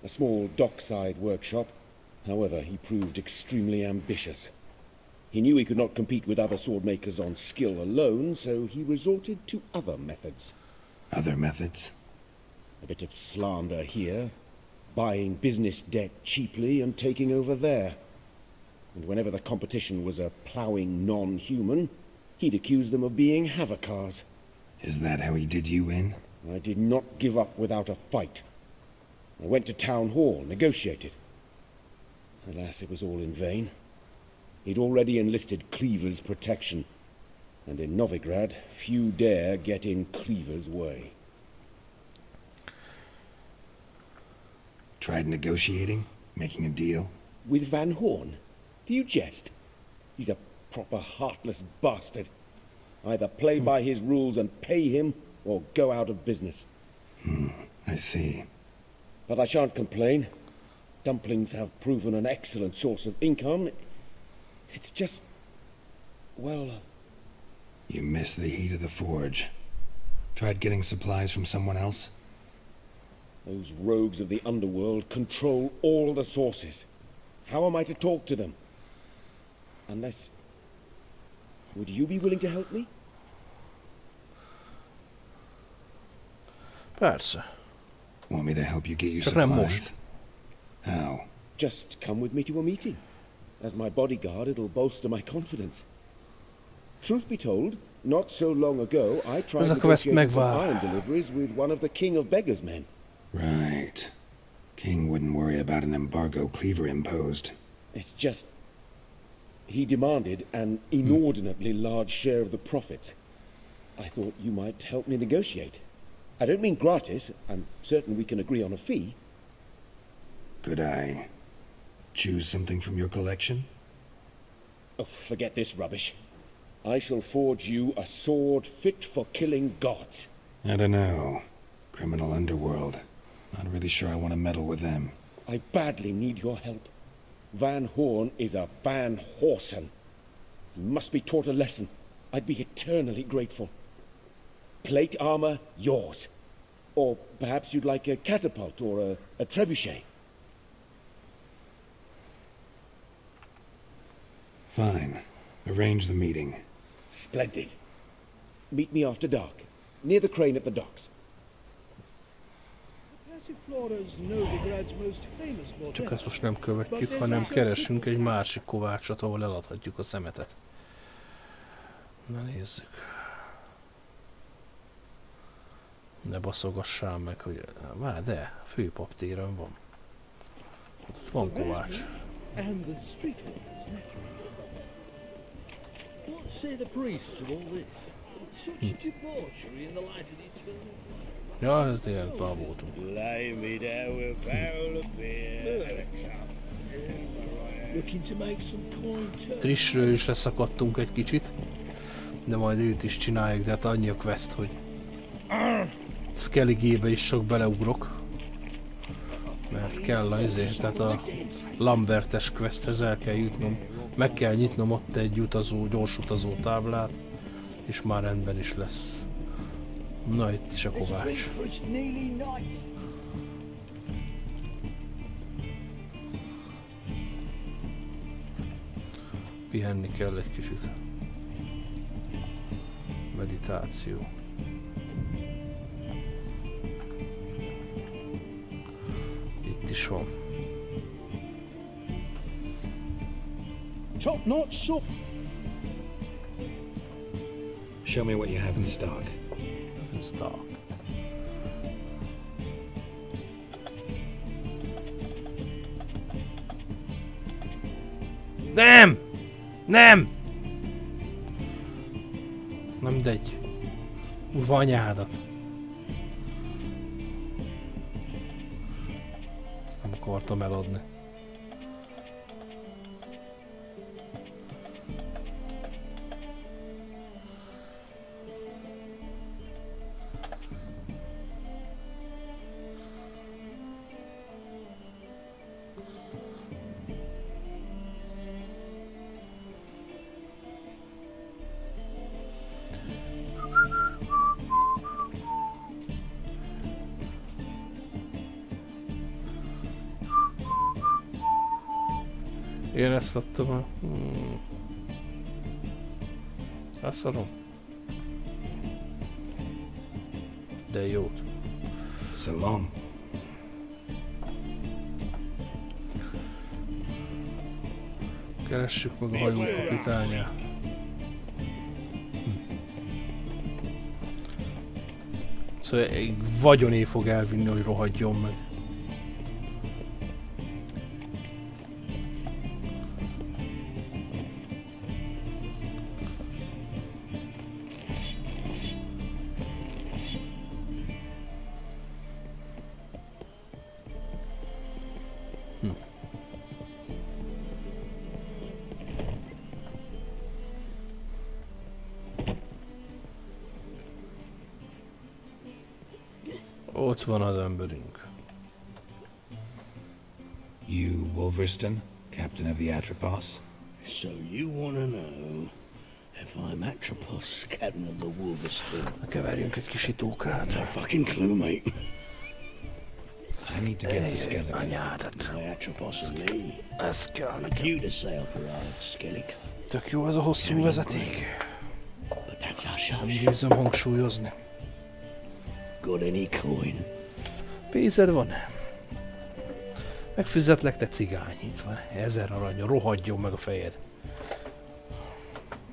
A small dockside workshop. However, he proved extremely ambitious. He knew he could not compete with other swordmakers on skill alone, so he resorted to other methods. Other methods? A bit of slander here, buying business debt cheaply and taking over there. And whenever the competition was a ploughing non-human, he'd accuse them of being Havakars. Is that how he did you in? I did not give up without a fight. I went to Town Hall, negotiated. Alas, it was all in vain. He'd already enlisted Cleaver's protection, and in Novigrad, few dare get in Cleaver's way. Tried negotiating? Making a deal? With Van Horn? Do you jest? He's a proper heartless bastard. Either play by his rules and pay him, or go out of business. I see. But I shan't complain. Dumplings have proven an excellent source of income. It's just... well... You miss the heat of the forge. Tried getting supplies from someone else? Those rogues of the underworld control all the sources. How am I to talk to them? Unless... Would you be willing to help me? Persze. Want me to help you get your Csak nem supplies? most. How? Just come with me to a meeting. As my bodyguard, it'll bolster my confidence. Truth be told, not so long ago, I tried negotiating some iron deliveries with one of the King of Beggars' men. Right. King wouldn't worry about an embargo Cleaver imposed. It's just... he demanded an inordinately large share of the profits. I thought you might help me negotiate. I don't mean gratis. I'm certain we can agree on a fee. Could I choose something from your collection? Oh, forget this rubbish. I shall forge you a sword fit for killing gods. I don't know. Criminal underworld. Not really sure I want to meddle with them. I badly need your help. Van Horn is a Van Horsen. He must be taught a lesson. I'd be eternally grateful. Plate armor, yours. Or perhaps you'd like a catapult or a trebuchet. Fine. Arrange the meeting. Splendid. Meet me after dark, near the crane at the docks. Csak ezt most nem követjük, hanem keresünk egy másik kovácsot, ahol eladhatjuk a szemetet. Na nézzük. Ne baszogassál meg, hogy... Már de, főpaptéren van. Van kovács. What say the priests of all this? Such debauchery in the light of the eternal. Ja, ez ilyen babótunk. Lay me down with a barrel of beer. Looking to make some coin too. Trishről is leszakadtunk egy kicsit, de majd őt is csináljuk, de hát annyi a quest, hogy Skelligébe is csak beleugrok. Mert kell a izé, tehát a Lambertes questhez el kell jutnom. Meg kell nyitnom ott egy utazó, gyors utazó táblát, és már rendben is lesz. Na, itt is a kovács. Pihenni kell egy kicsit. Meditáció. Itt is van. Top-notch soup. Show me what you have in stock. In stock. Nem! Nem! Nem mindegy. Urva anyádat. Ezt nem akartam eladni. Én ezt adtam el. Elszarom. De jót. Salam. Keressük meg a hajó kapitányát. Szóval egy vagyoné fog elvinni, hogy rohadjon meg. Ott van az emberünk. You Wolverston, captain of the Atropos? So you want to know if I'm Atropos, captain of the Wolverston? Keverjünk egy kis itókát. No fucking clue, mate. I need to get to Skellig. Anyádat. My Atropos and me. Ez kell. We're due to sail for old Skellig. Tök jó ez a hosszú vezeték. But that's our show. Nem győzöm hangsúlyozni. Got any coin? Pénzed van? Megfizetlek, te cigány. Itt van 1000 arany, rohadjon meg a fejed.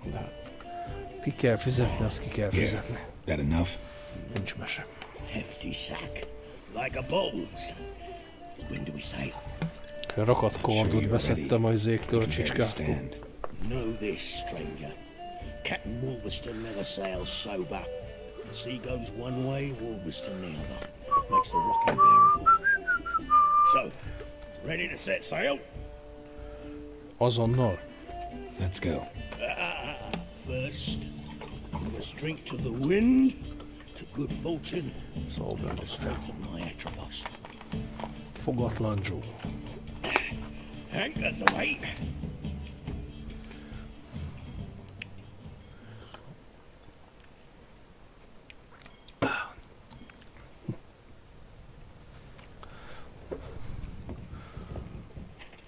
De ki kell fizetni, azt ki kell fizetni. That enough? Nincs mese. Hefty sack. Like a bull's. When do we sail? Rakat kardot beszedtem a izéktől, a csicskától. Know this, stranger. Captain Wolverston never sails sober. The sea goes one way, Wolverston the other. Makes the rocking bearable. So, ready to set sail? Azonnal. Let's go. First, we must drink to the wind, to good fortune, and the strength of my Atropos. Fogatlan Joe. Anchors away.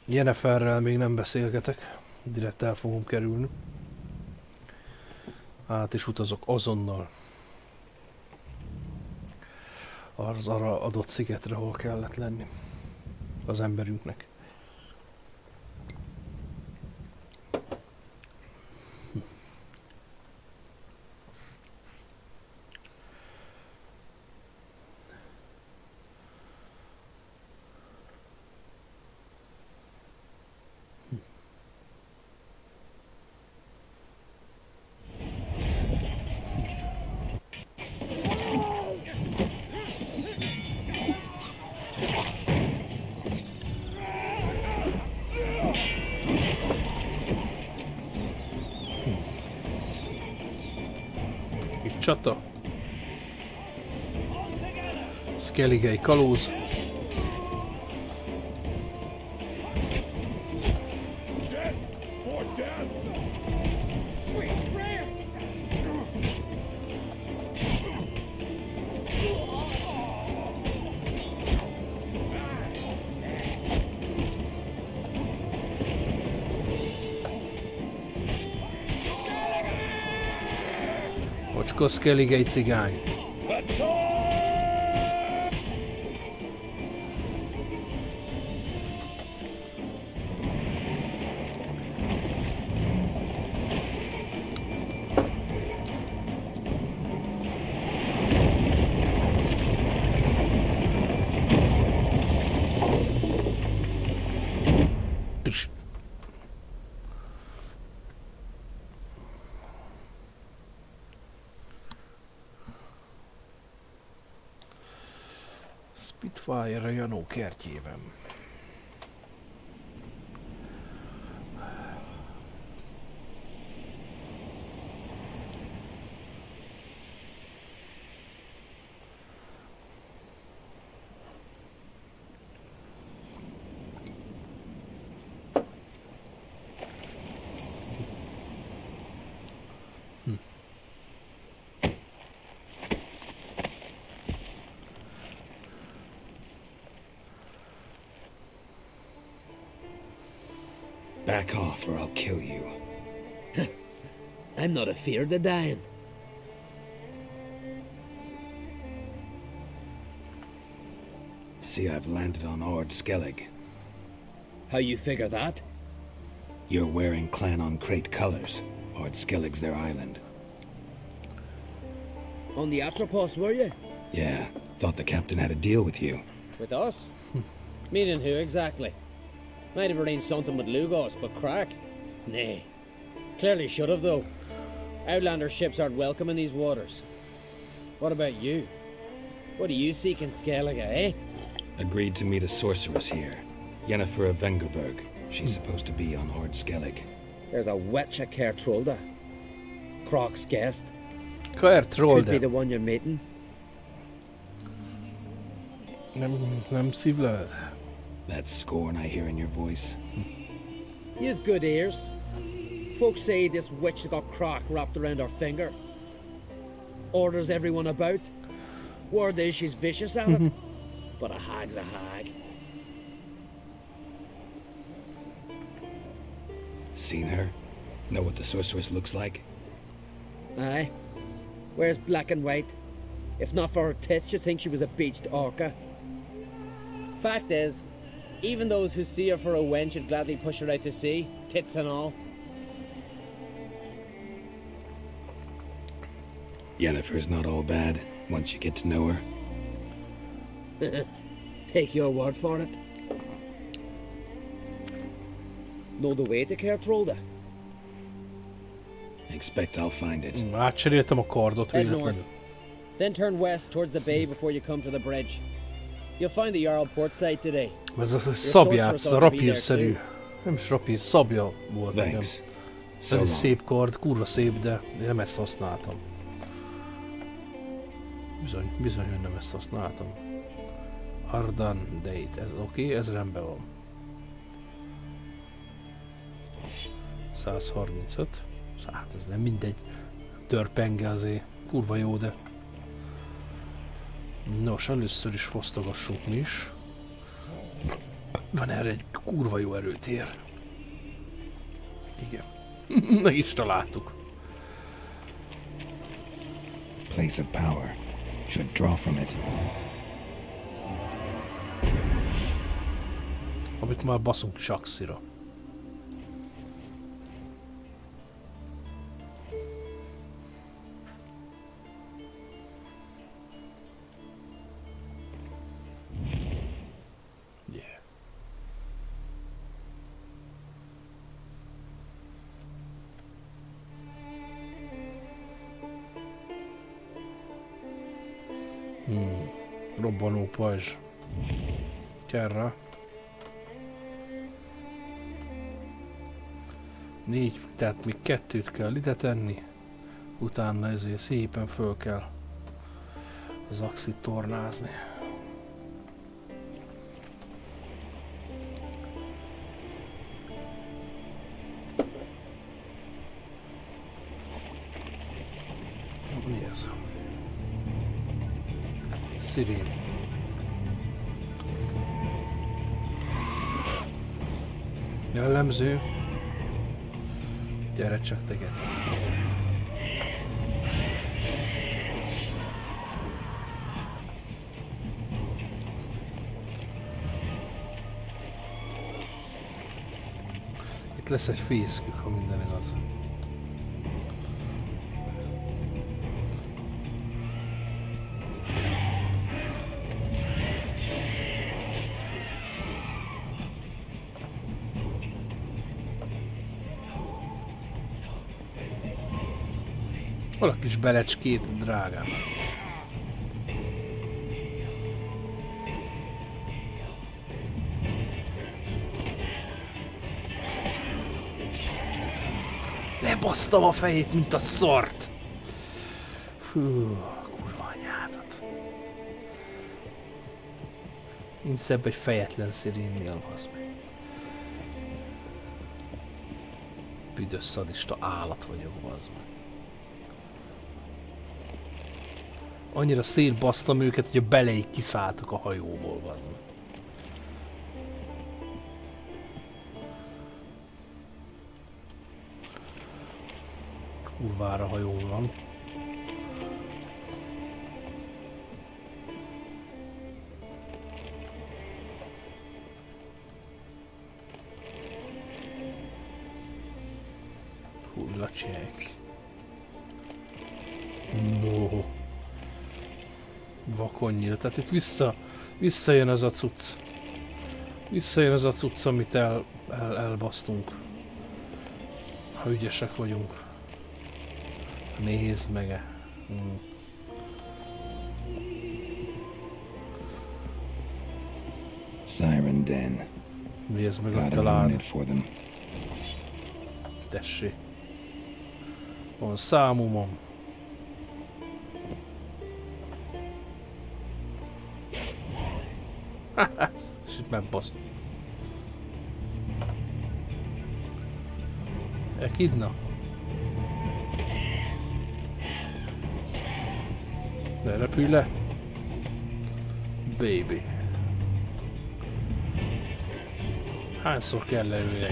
Jenniferrel még nem beszélgetek, direkt el fogom kerülni. Át is utazok azonnal az arra adott szigetre, hol kellett lenni az emberünknek. Csata. Skelligei kalóz. Piszkos Skellige cigány. Spitfire a Janó kertjében. Back off or I'll kill you. I'm not afeard of dying. See, I've landed on Ord Skellig. How you figure that? You're wearing Clan on Crate colors. Ord Skellig's their island. On the Atropos, were you? Yeah, thought the captain had a deal with you. With us? Meaning who exactly? Might have arranged something with Lugos, but crack? Nay. Clearly should have, though. Outlander ships aren't welcome in these waters. What about you? What do you seek in Skellige, eh? Agreed to meet a sorceress here. Yennefer of Vengerberg. She's supposed to be on Ord Skellig. There's a witch at Kertrolda. Croc's guest. Kertrolda. Could be the one you're meeting. Nem szívleled? That scorn I hear in your voice. You've good ears. Folks say this witch got Croc wrapped around her finger. Orders everyone about. Word is she's vicious at it. But a hag's a hag. Seen her? Know what the sorceress looks like? Aye. Wears black and white. If not for her tits, you'd think she was a beached orca. Fact is, even those who see her for a wench would gladly push her out to sea, tits and all. Yennefer's not all bad, once you get to know her. Take your word for it. Know the way to Kertrolda? Expect I'll find it. Átcseréltem a kardot Head north. véletlenül. Then turn west towards the bay before you come to the bridge. You'll find the Jarl port site today. Ez a szabját, ez a rapírszerű. Nem is rapír, szabja volt nekem. Ez egy szép kard, kurva szép, de nem ezt használtam. Bizony, hogy nem ezt használtam. Ardan Date, ez oké, ez rendben van. 135. Hát ez nem mindegy. Törpenge azért. Kurva jó, de... Nos, először is fosztogassuk mi is. Van erre egy kurva jó erőtér. Igen. Meg is találtuk. Place of power. Should draw from it. Amit már baszunk Saxira. Robbanó pajzs. Kell rá. 4, tehát még 2-t kell ide tenni. Utána ezért szépen föl kell az axit tornázni. Mi ez? Szirén. Jellemző. Gyere csak te geci. lesz egy fészkük, ha minden igaz. Hol a kis belecskét, drágám? Lebasztam a fejét, mint a szart! Fú, kurva anyádat. Nincs szebb egy fejetlen szirénnél, az meg. Büdös szadista állat vagyok, az meg. Annyira szétbasztam őket, hogy a beleik kiszálltak a hajóból, az meg. Kurvára hajó van. Hullacsek. No. Vakon nyílt. Tehát itt visszajön az a cucc. Visszajön az a cucc, amit elbasztunk. Ha ügyesek vagyunk. Nézd meg-e. Siren Den. Nézd meg, ott találni. Tessék. Van számomom. És itt megbasz. Ekidna. Ne repülj le. Baby. Hányszor kell leülni?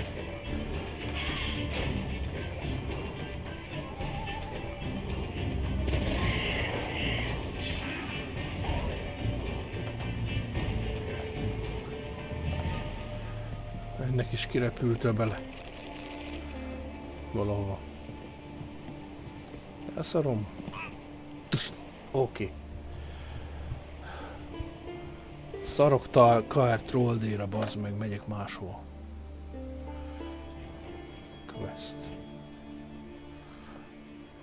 Ennek is kirepültél bele. Valahova. Elszarom. Oké. Szarok KR Trolldéra, bazd meg, megyek máshol. Quest.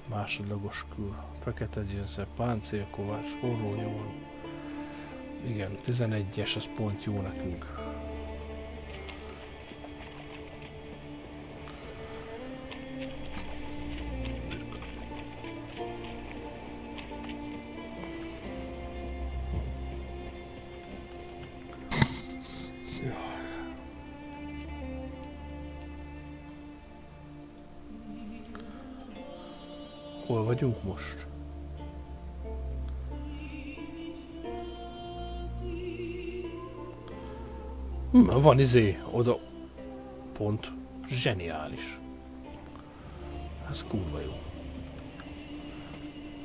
Másodlagos kül. Fekete győző, páncélkovás, forró nyomon. Igen, 11-es, ez pont jó nekünk. Hol vagyunk most? Van izé, oda. Pont. Zseniális. Ez kurva jó.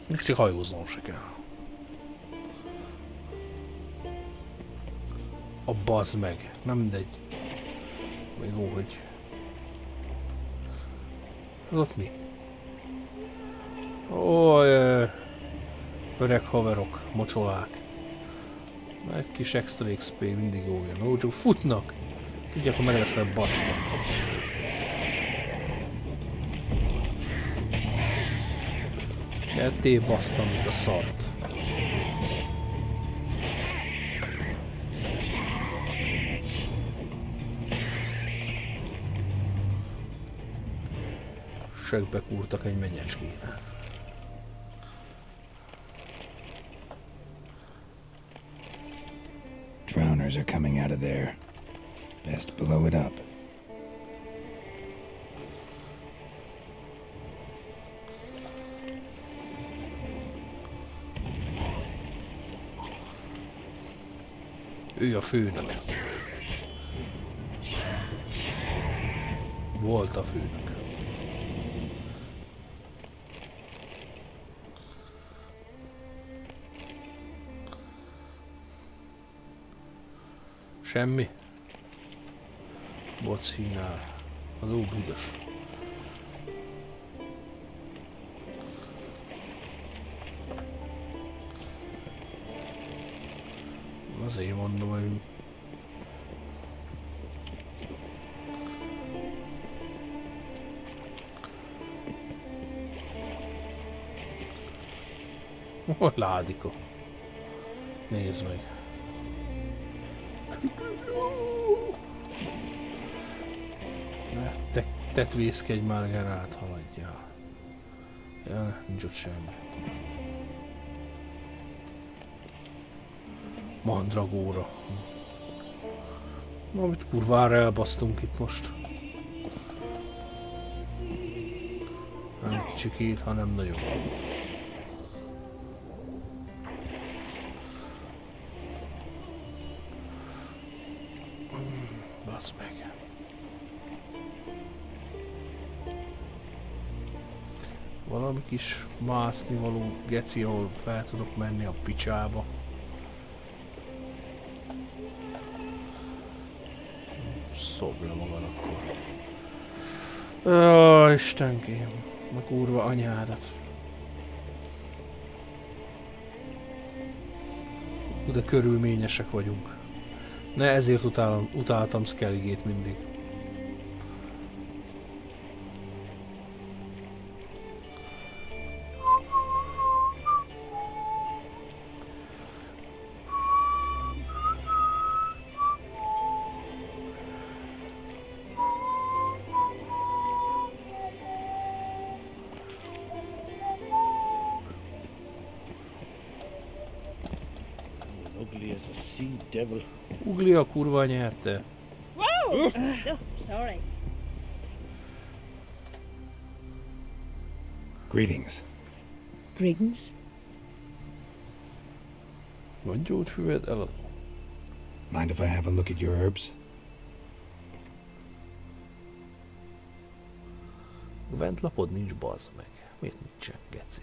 Még csak hajóznom se kell. A bazd meg. Nem mindegy. Még jó, hogy... Az ott mi? Ó, öreg haverok, mocsolák. Egy kis extra XP mindig jó jön. Ó, csak futnak. Tudják, hogy meg lesznek baszva. Ketté basztam, mint a szart. Segbe kúrtak egy mennyecskére. Drowners are coming out of there. Best blow it up. Ő a főnök. Volt a főnök. Semmi. Bocínál. Az ó büdös. Azért mondom, hogy... Hol ládika? Nézd meg. Ne, tetvészkedj már, Geralt, haladjál. Ja, nincs ott semmi. Mandragóra. Amit kurvára elbasztunk itt most. Nem kicsikét, hanem nagyon. Basz meg. Valami kis mászni való geci, ahol fel tudok menni a picsába. Szobd le magad akkor. Ó, Istenkém, a kurva anyádat. De körülményesek vagyunk. Ne, ezért utáltam Skelligét mindig. Devil. Ugli a kurva nyerte. Whoa! Sorry. Greetings. Greetings. Van gyógyfüved eladó. Mind if I have a look at your herbs? A ventlapod nincs, bazd meg. Miért nincsen, geci?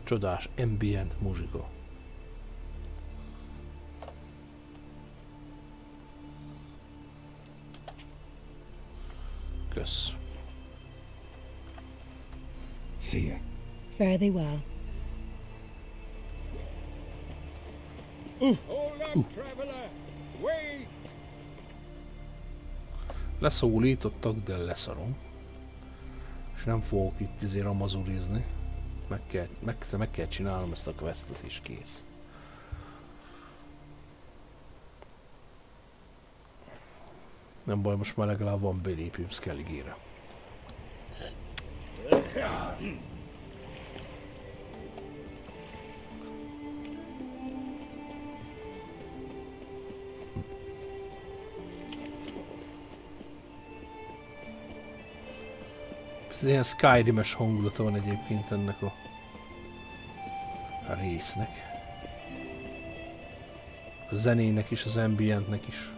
Csodás, ambient muzsika. Kösz. See ya. Fare thee well. Hold up, traveler! Wait! Leszólítottak, de leszarom. És nem fogok itt izé ramazurizni. Meg kell csinálnom ezt a questet, és kész. Nem baj, most már legalább van belépőm Skelligére. Ez ilyen Skyrim-es hangulata van egyébként ennek a résznek. A zenének is, az ambientnek is.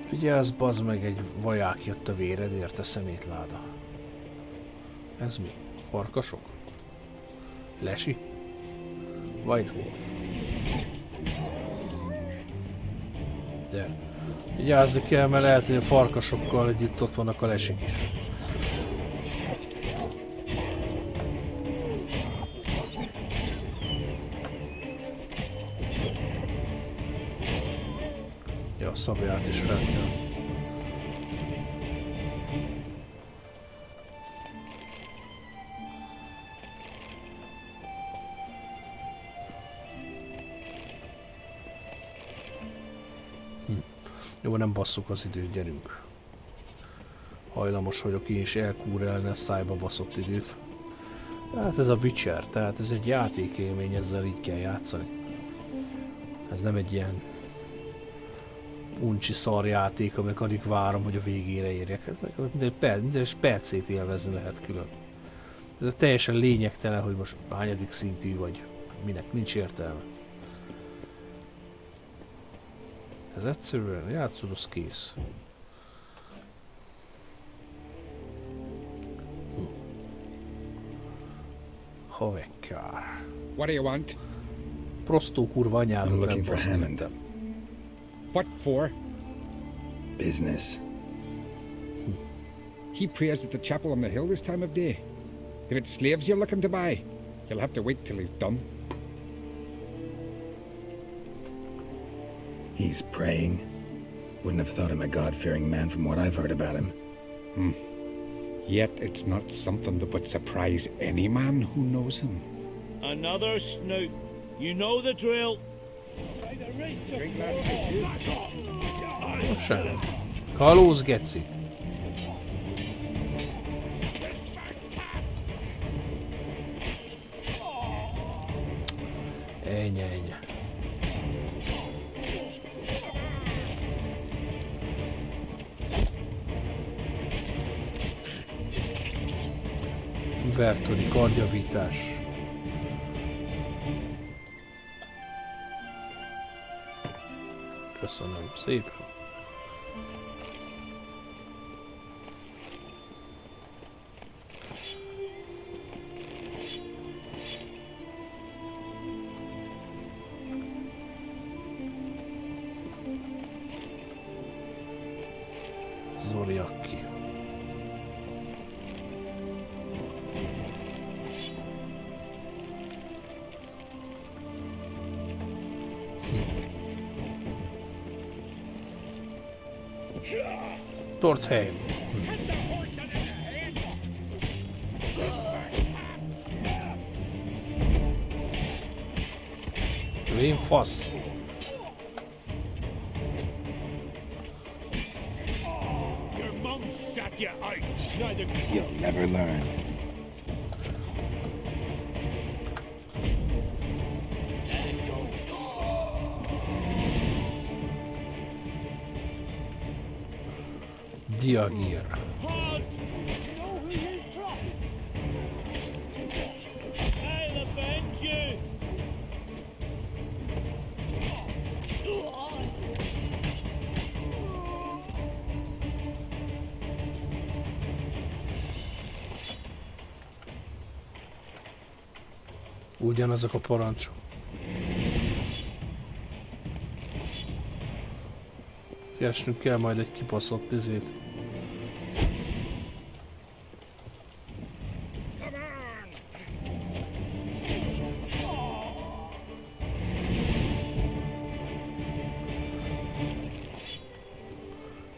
Figyelsz, bazd meg, egy vaják jött a véredért, a szemétláda. Ez mi? Farkasok? Lesi? White Wolf. De vigyázni kell, mert lehet, hogy a farkasokkal együtt ott vannak a lesik is. Ja, a szabját is fel kell. Jó, nem basszuk az időt, gyerünk. Hajlamos vagyok én is elkúrelni a szájba baszott időt. Tehát ez a Witcher, tehát ez egy játékélmény, ezzel így kell játszani. Ez nem egy ilyen uncsi szarjáték, amikor alig várom, hogy a végére érjek. Minden percét élvezni lehet külön. Ez a teljesen lényegtelen, hogy most hányadik szintű vagy, minek nincs értelme. Ez egyszerűen játszod, az kész. Havekkár. What do you want? Prostó kurva anyádat I'm nem looking for baszni Hammond. mentem. What for? Business. He prays at the chapel on the hill this time of day. If it's slaves you're looking to buy, you'll have to wait till he's done. He's praying. Wouldn't have thought him a God-fearing man from what I've heard about him. Yet it's not something that would surprise any man who knows him. Another snoop. You know the drill. Sem. Kalóz geci. Ennyi. Vertoni kardjavítás. Köszönöm szépen. Zoriaki. Tortheim. Vén fasz. You'll never learn. Diagír. Ugyanazok a parancsok. Keresnünk kell majd egy kibaszott izét.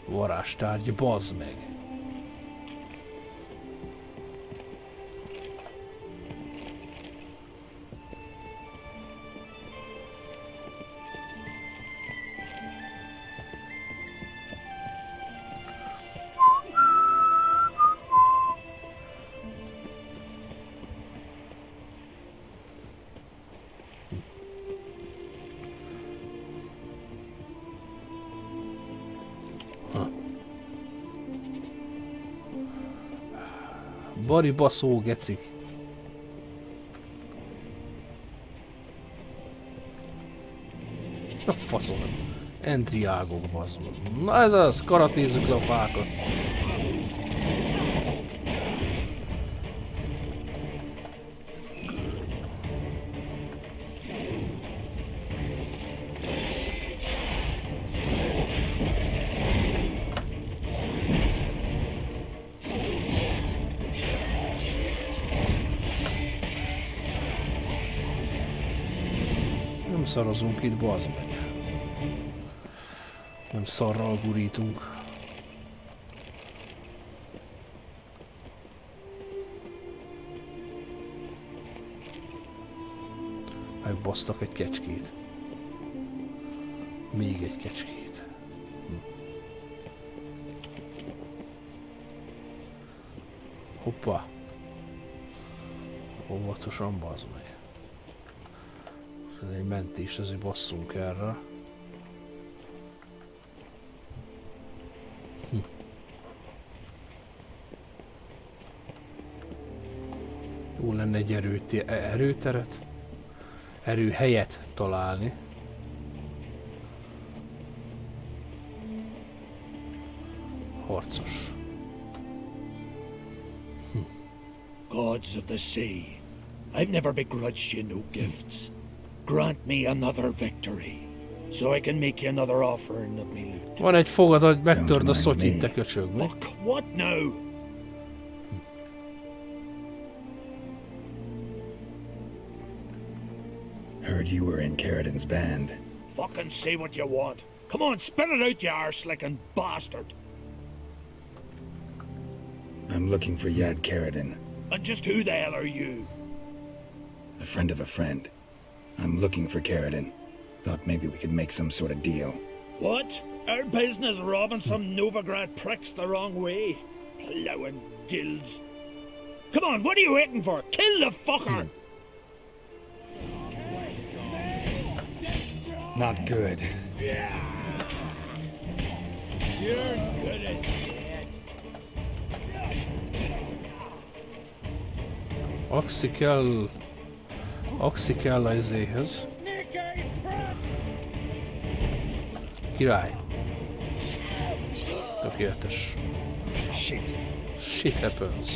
Varázstárgy, bazd meg! Bari baszó gecik. A faszom. Entriágok, bazd meg. Na ez az, karatézzük le a fákat. Nem szarozunk itt, bazd meg. Nem szarral gurítunk. Megbasztak egy kecskét. Még egy kecskét. Hoppá. Óvatosan, bazd meg. Ez egy mentés, ezért basszunk erre. Jó lenne egy erőteret, erőhelyet találni. Harcos. Gods of the sea, I've never begrudged you no gifts. Grant me another victory, so I can make you another offering of me loot. Van egy fogad, hogy megtörd a szotyit, te köcsög. Fuck, what now? Heard you were in Carradin's band. Fucking say what you want. Come on, spit it out, you arse-licking bastard. I'm looking for Yad Carradin. And just who the hell are you? A friend of a friend. I'm looking for Carradin. Thought maybe we could make some sort of deal. What? Our business robbing some Novigrad pricks the wrong way? Plowing guilds. Come on, what are you waiting for? Kill the fucker! Not good. Yeah. You're good as shit. Axi kell az izéhez. Király. Tökéletes. Shit happens.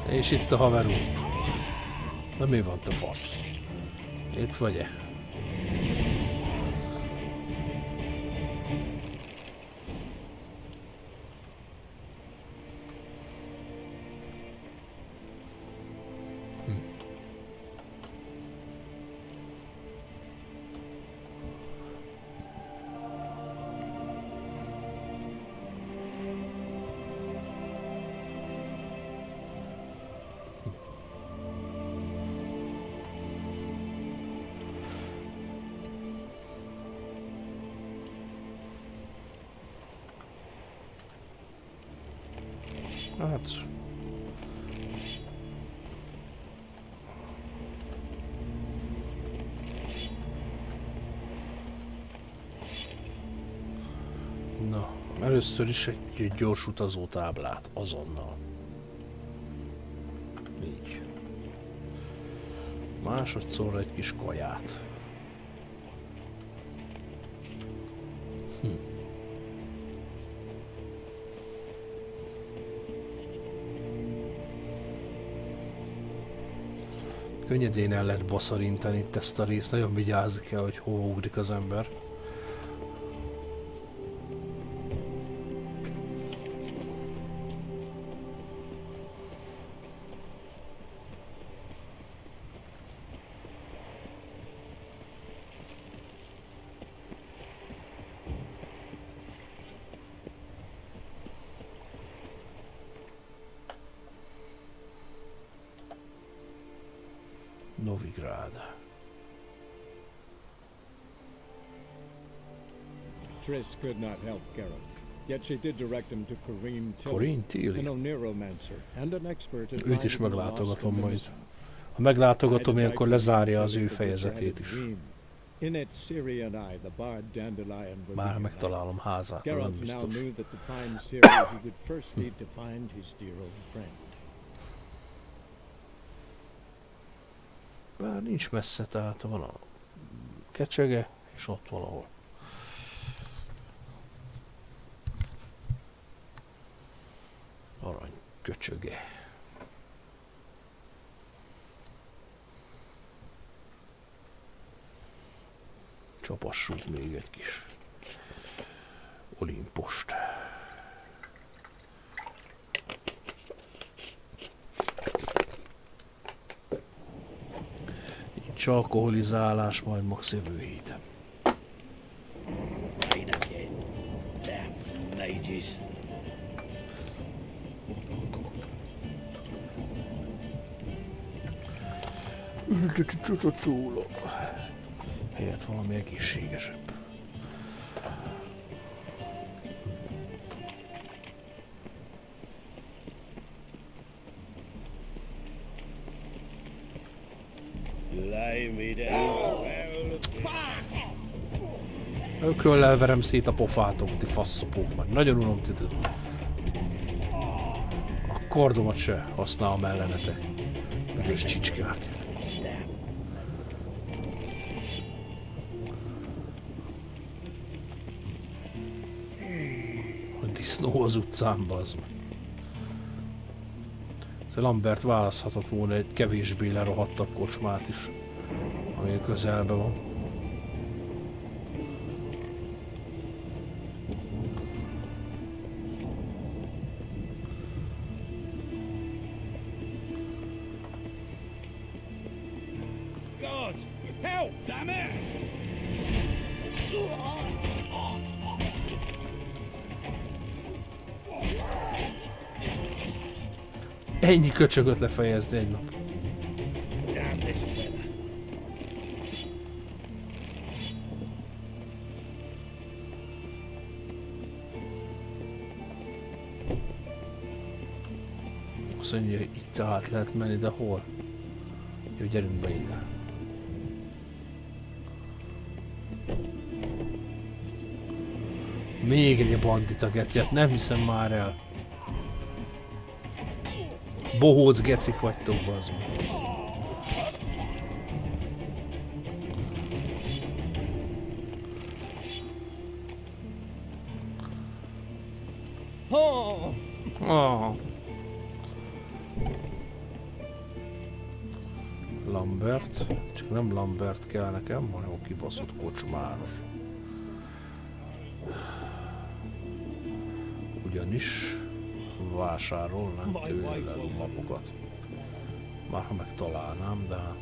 És itt a haverunk. Na mi van, te fasz? Itt vagy-e? Hát... Na, először is egy gyors utazó táblát, azonnal. Így. Másodszorra egy kis kaját. Könnyedén el lehet baszarintani itt ezt a részt, nagyon vigyázni kell, hogy hova ugrik az ember. Novigrad. Triss could not help Geralt, yet she did direct him to Corinne Tilly, an neuromancer and an expert in őt is meglátogatom majd. Ha meglátogatom, akkor lezárja az ő fejezetét is. Már megtalálom házát, nem biztos. Már nincs messze, tehát van a kecsege, és ott valahol. Arany köcsöge. Csapassunk még egy kis Olimpost. Nincs alkoholizálás, majd max jövő héten. Csúló. Helyett valami egészségesebb. Ököllel verem szét a pofátom, ti faszopók meg. Nagyon unom titeket. A kordomat se használom ellenetek. Ügyes csicskák. disznó az utcán, bazd meg. Lambert választhatott volna egy kevésbé lerohadtabb kocsmát is, ami közelben van. God, help! Damn it! Ennyi köcsögöt lefejezni egy nap. Azt mondja, hogy itt át lehet menni, de hol? Jó, gyerünk be innen. Még egy bandita geci, hát nem hiszem már el. Bohóc gecik vagytok, bazd meg. Lambert, csak nem Lambert kell nekem, hanem a kibaszott kocsmáros. Ugyanis vásárolnánk tőle lapokat. Már ha megtalálnám, de...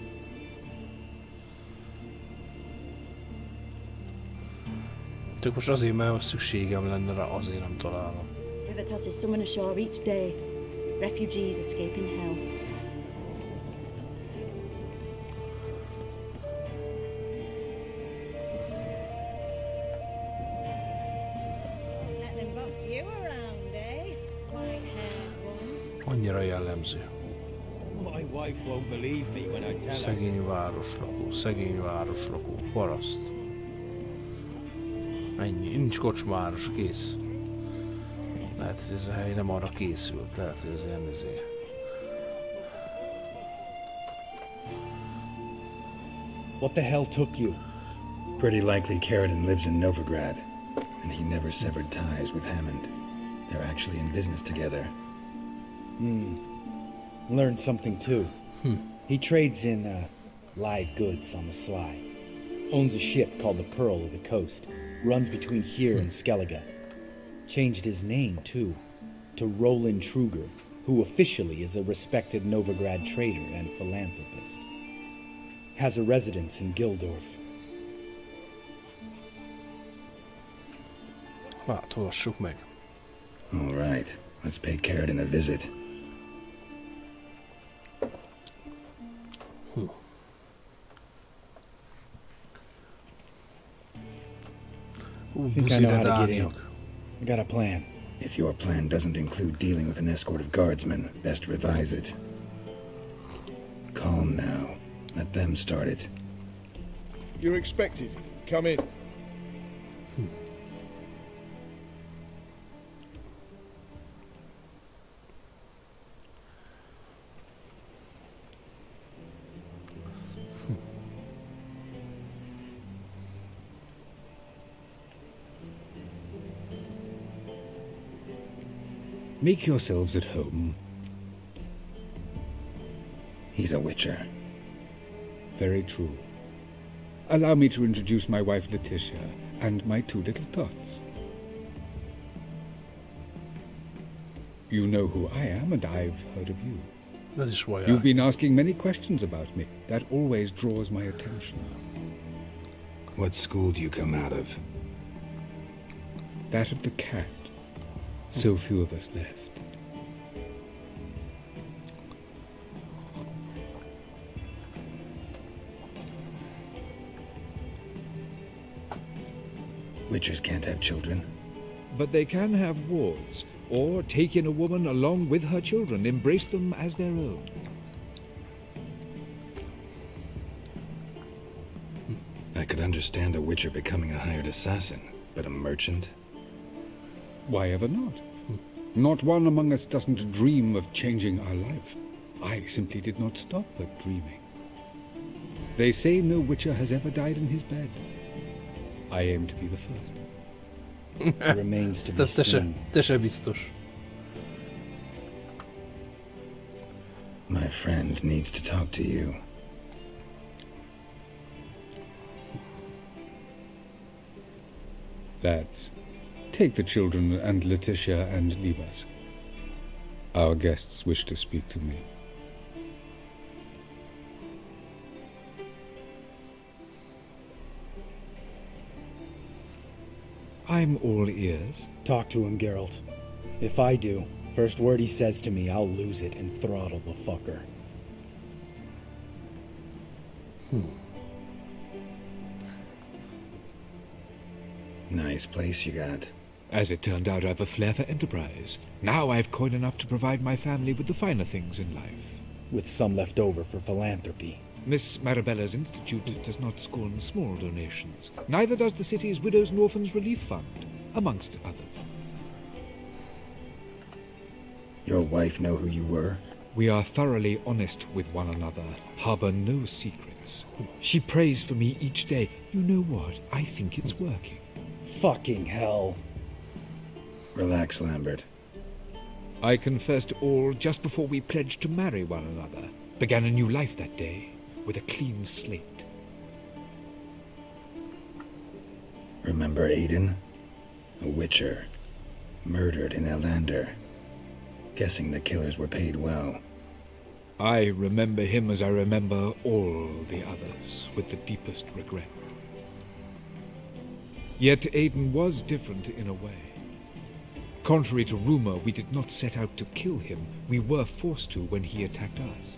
Csak most azért, mert szükségem lenne rá, azért nem találom. River is summoned ashore each day. Refugees escaping hell. Let them boss you around, eh? White-haired one. Annyira jellemző. My wife won't believe me when I tell her. Szegény városlakó, paraszt. Ennyi, nincs kocsmáros, kész. Lehet, hogy ez a hely nem arra készült, lehet, hogy ez ilyen izé. What the hell took you? Pretty likely Carradine lives in Novigrad, and he never severed ties with Hammond. They're actually in business together. Learned something too. He trades in live goods on the sly. Owns a ship called the Pearl of the Coast. Runs between here and Skellige. Changed his name too, to Roland Truger, who officially is a respected Novigrad trader and philanthropist. Has a residence in Gildorf. Hát, olvassuk meg. All right, let's pay Carradine a visit. I think I know how to get in. I got a plan. If your plan doesn't include dealing with an escort of guardsmen, best revise it. Calm now. Let them start it. You're expected. Come in. Make yourselves at home. He's a witcher. Very true. Allow me to introduce my wife Letitia and my two little tots. You know who I am and I've heard of you. That is why You've been asking many questions about me. That always draws my attention. What school do you come out of? That of the cat. So few of us left. Witchers can't have children. But they can have wards, or take in a woman along with her children, embrace them as their own. I could understand a witcher becoming a hired assassin, but a merchant? Why ever not? Not one among us doesn't dream of changing our life. I simply did not stop at dreaming. They say no witcher has ever died in his bed. I aim to be the first. Remains to be seen. Te se biztos. My friend needs to talk to you. Lads, take the children and Letitia and leave us. Our guests wish to speak to me. I'm all ears. Talk to him, Geralt. If I do, first word he says to me, I'll lose it and throttle the fucker. Nice place you got. As it turned out, I've a flair for enterprise. Now I've coin enough to provide my family with the finer things in life. With some left over for philanthropy. Miss Marabella's institute does not scorn small donations. Neither does the city's Widows and Orphans Relief Fund, amongst others. Your wife know who you were? We are thoroughly honest with one another, harbor no secrets. She prays for me each day. You know what? I think it's working. Fucking hell. Relax, Lambert. I confessed all just before we pledged to marry one another. Began a new life that day, with a clean slate. Remember Aiden? A witcher. Murdered in Elander. Guessing the killers were paid well. I remember him as I remember all the others, with the deepest regret. Yet Aiden was different in a way. Contrary to rumor, we did not set out to kill him. We were forced to when he attacked us.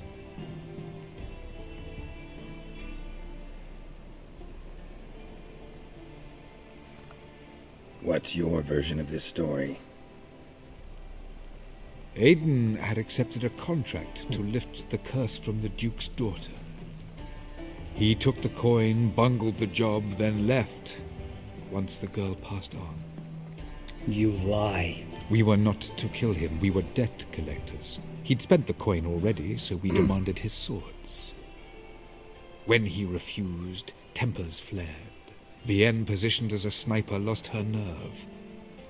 What's your version of this story? Aiden had accepted a contract to lift the curse from the Duke's daughter. He took the coin, bungled the job, then left, once the girl passed on. You lie. We were not to kill him, we were debt collectors. He'd spent the coin already, so we demanded his swords. When he refused, tempers flared. Vienne, positioned as a sniper, lost her nerve.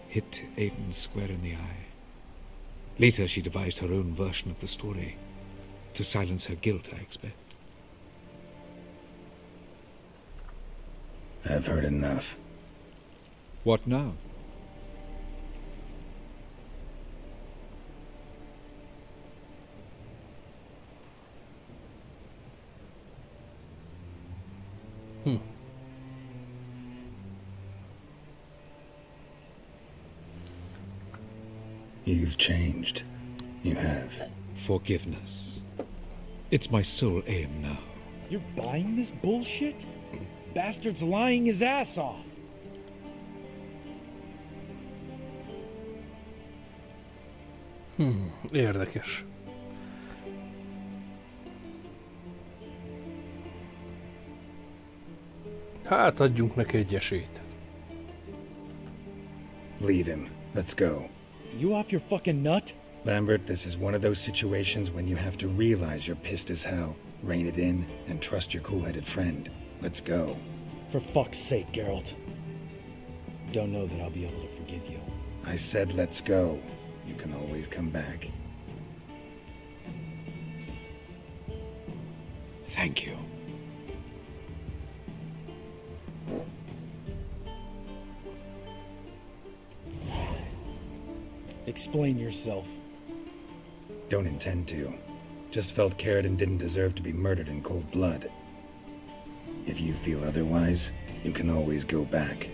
Hit Aiden square in the eye. Later, she devised her own version of the story. To silence her guilt, I expect. I've heard enough. What now? You've changed. You have. Forgiveness. It's my sole aim now. You're buying this bullshit? Bastard's lying his ass off. Érdekes. Hát adjunk neki egy esélyt. Leave him. Let's go. You off your fucking nut? Lambert, this is one of those situations when you have to realize you're pissed as hell, rein it in, and trust your cool-headed friend. Let's go. For fuck's sake, Geralt. Don't know that I'll be able to forgive you. I said let's go. You can always come back. Thank you. Explain yourself. Don't intend to. Just felt Carradine didn't deserve to be murdered in cold blood. If you feel otherwise, you can always go back.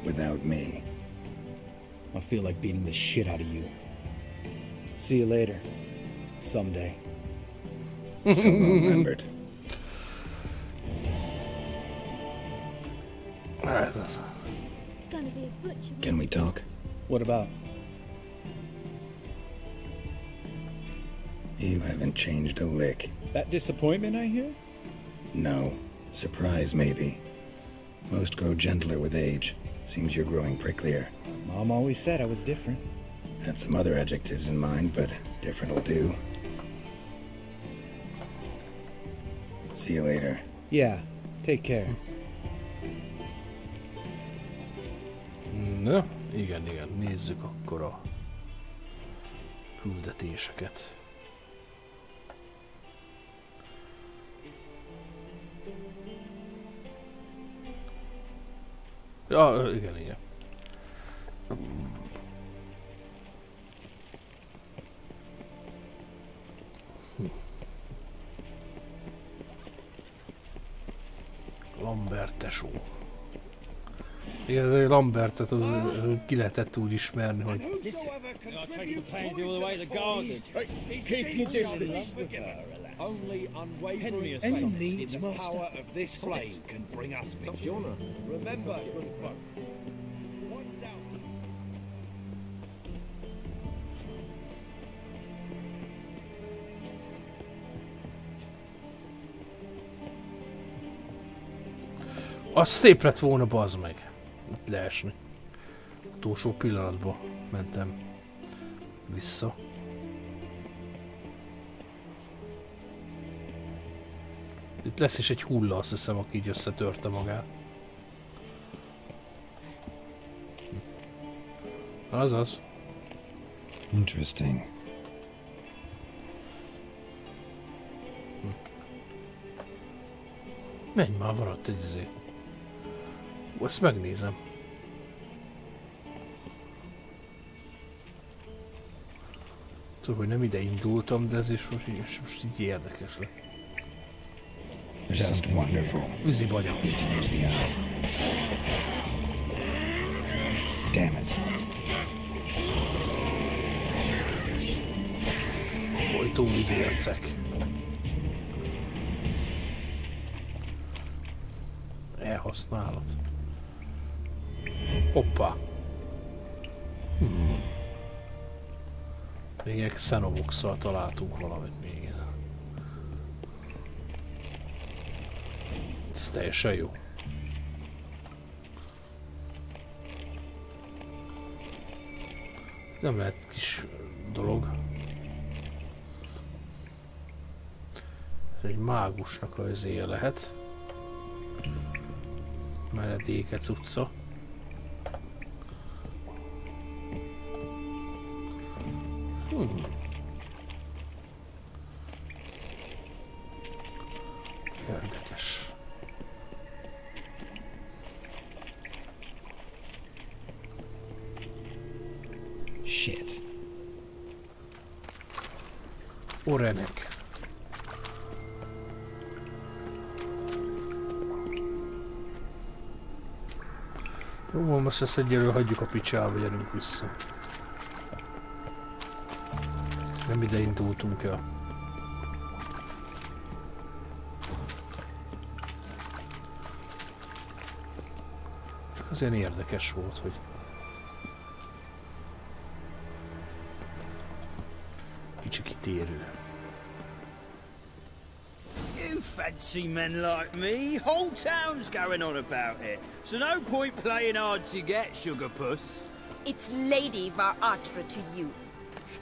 Without me. I feel like beating the shit out of you. See you later. Someday. So long, Lambert. Can we talk? What about? You haven't changed a lick. That disappointment I hear? No. Surprise, maybe. Most grow gentler with age. Seems you're growing pricklier. Mom always said I was different. Had some other adjectives in mind, but different will do. See you later. Yeah, take care. Na, igen, nézzük akkor a küldetéseket. Ja, igen. Lambert tesó. Igen, ez egy Lambertet ki lehetett úgy ismerni, hogy... Keep your distance. Only unwavering needs power of this flame can bring us victory. Remember, good folk. Az szép lett volna, bazd meg. Itt leesni. Utolsó pillanatban mentem vissza. Itt lesz is egy hulla, azt hiszem, aki így összetörte magát. Azaz. Interesting. Menj már, van ott egy izé. Ezt megnézem. Tudom, hogy nem ide indultam, de ez is most így érdekes lett. There's something wonderful. Vízi banya. Damn it. Folytói vércek. Elhasználat. Hoppá. Még egy Xenobox-szal találtunk valamit még. Ez teljesen jó. Nem lehet kis dolog. Ez egy mágusnak az izéje lehet. Meredéke cucca. Érdekes. Shit. Orenek. Jó, most ezt egyelőre hagyjuk a picsába, gyerünk vissza. Nem ide indultunk el. Csak azért érdekes volt, hogy... Kicsi kitérő. You fancy men like me? Whole town's going on about it. So no point playing hard to get, sugar puss. It's Lady Varatra to you.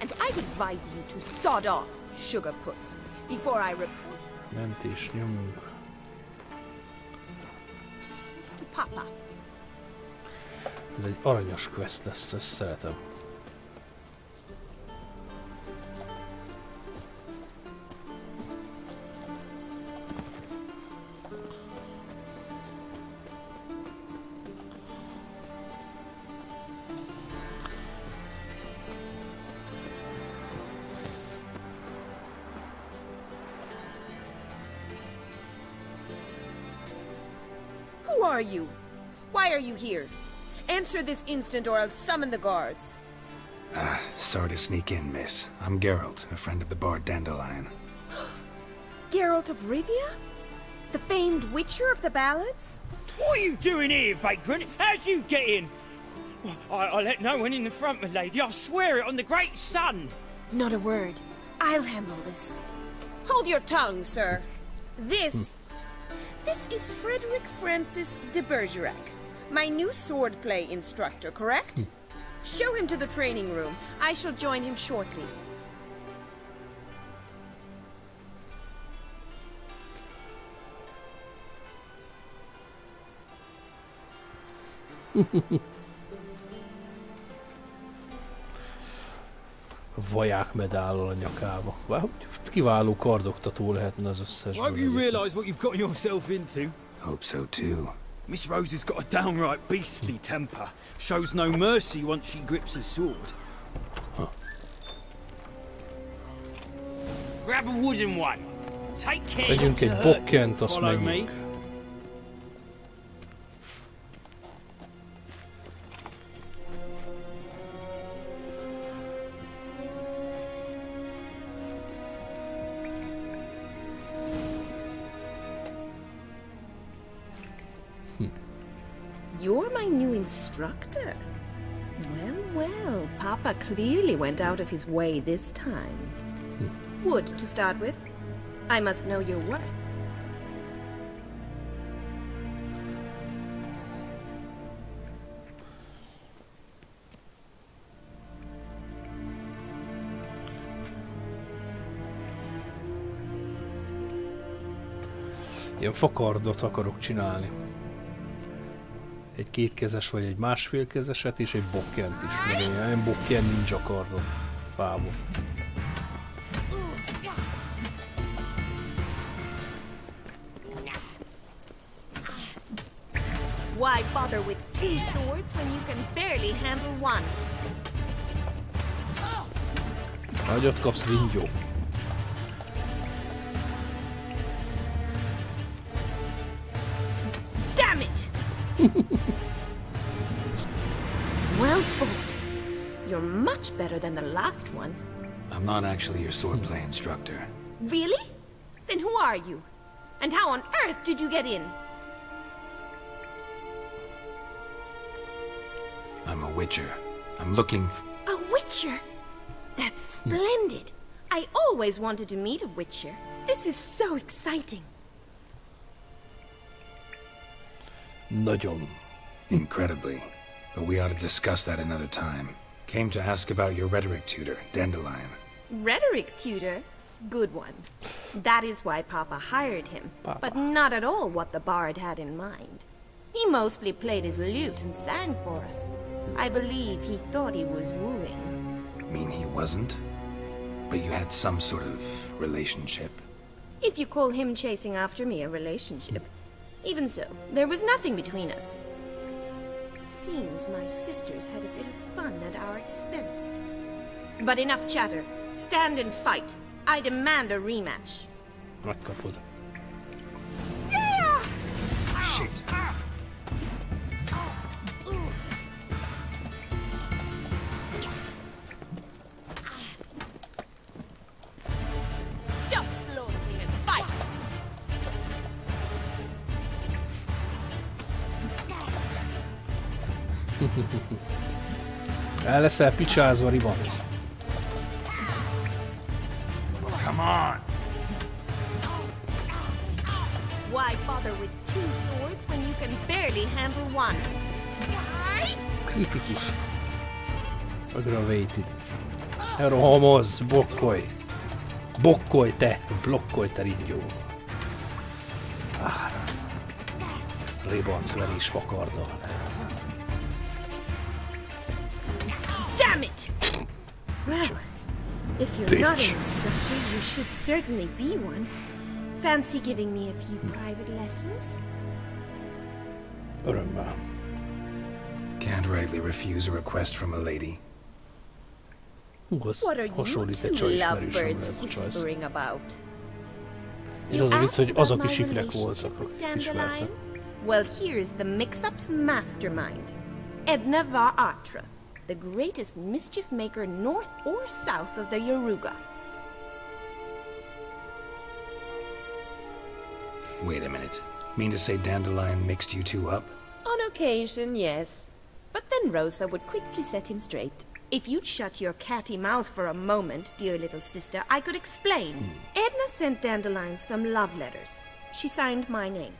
And I'd advise you to sod off, sugar puss, before I report Mentés nyomunk. this to Papa. Ez egy aranyos quest lesz, ezt szeretem. Who are you? Why are you here? Answer this instant or I'll summon the guards. Sorry to sneak in, miss. I'm Geralt, a friend of the bard Dandelion. Geralt of Rivia? The famed witcher of the ballads? What are you doing here, vagrant? How'd you get in? I let no one in the front, my lady. I swear it on the great sun. Not a word. I'll handle this. Hold your tongue, sir. This is Frederick Francis de Bergerac, my new swordplay instructor, correct? Show him to the training room. I shall join him shortly. Vaják medállal a nyakába. Kiváló kardoktató lehetne az összes. Hope you realise what you've got yourself into. Hope so too. Miss Rose has got a downright beastly temper. Shows no mercy once she grips a sword. Grab a wooden one. Take care. Tegyünk egy bokkent, azt menjünk. You're my new instructor. Well, well, Papa clearly went out of his way this time. Wood, to start with. I must know your worth. Ilyen fakardot akarok csinálni. Egy kétkezes vagy egy másfélkezeset és egy bokkent is. Meg ilyen bokken ninja kardot. Fából. Why bother with two swords when you can barely handle one? Nagyot kapsz, ringyó. Damn it! Well fought. You're much better than the last one. I'm not actually your swordplay instructor. Really? Then who are you? And how on earth did you get in? I'm a witcher. I'm looking for... A witcher? That's splendid. I always wanted to meet a witcher. This is so exciting. Nagyon. Incredibly. But we ought to discuss that another time. Came to ask about your rhetoric tutor, Dandelion. Rhetoric tutor? Good one. That is why Papa hired him, but not at all what the bard had in mind. He mostly played his lute and sang for us. I believe he thought he was wooing. Mean he wasn't? But you had some sort of relationship? If you call him chasing after me a relationship. Even so, there was nothing between us. Seems my sisters had a bit of fun at our expense. But enough chatter. Stand and fight. I demand a rematch. Megkapod. Yeah! Shit. Stop floating and fight! El leszel picsázva, ribanc. Come on! Why bother with two swords when you can barely handle one? Kritikus. Aggravated. Elrohamoz, blokkolj. Blokkolj te, blokkolj te ringyó. Ribancverés fakarddal. Damn it! Well, if you're not an instructor, you should certainly be one. Fancy giving me a few private lessons? Örömmel. Can't rightly refuse a request from a lady. What are you two lovebirds whispering about? És az a vicc, hogy azok is sikrek voltak, akik Dandelion? Well, here's the mix-up's mastermind. Edna var Atra, the greatest mischief maker north or south of the Yaruga. Wait a minute. Mean to say Dandelion mixed you two up? On occasion, yes. But then Rosa would quickly set him straight. If you'd shut your catty mouth for a moment, dear little sister, I could explain. Edna sent Dandelion some love letters. She signed my name.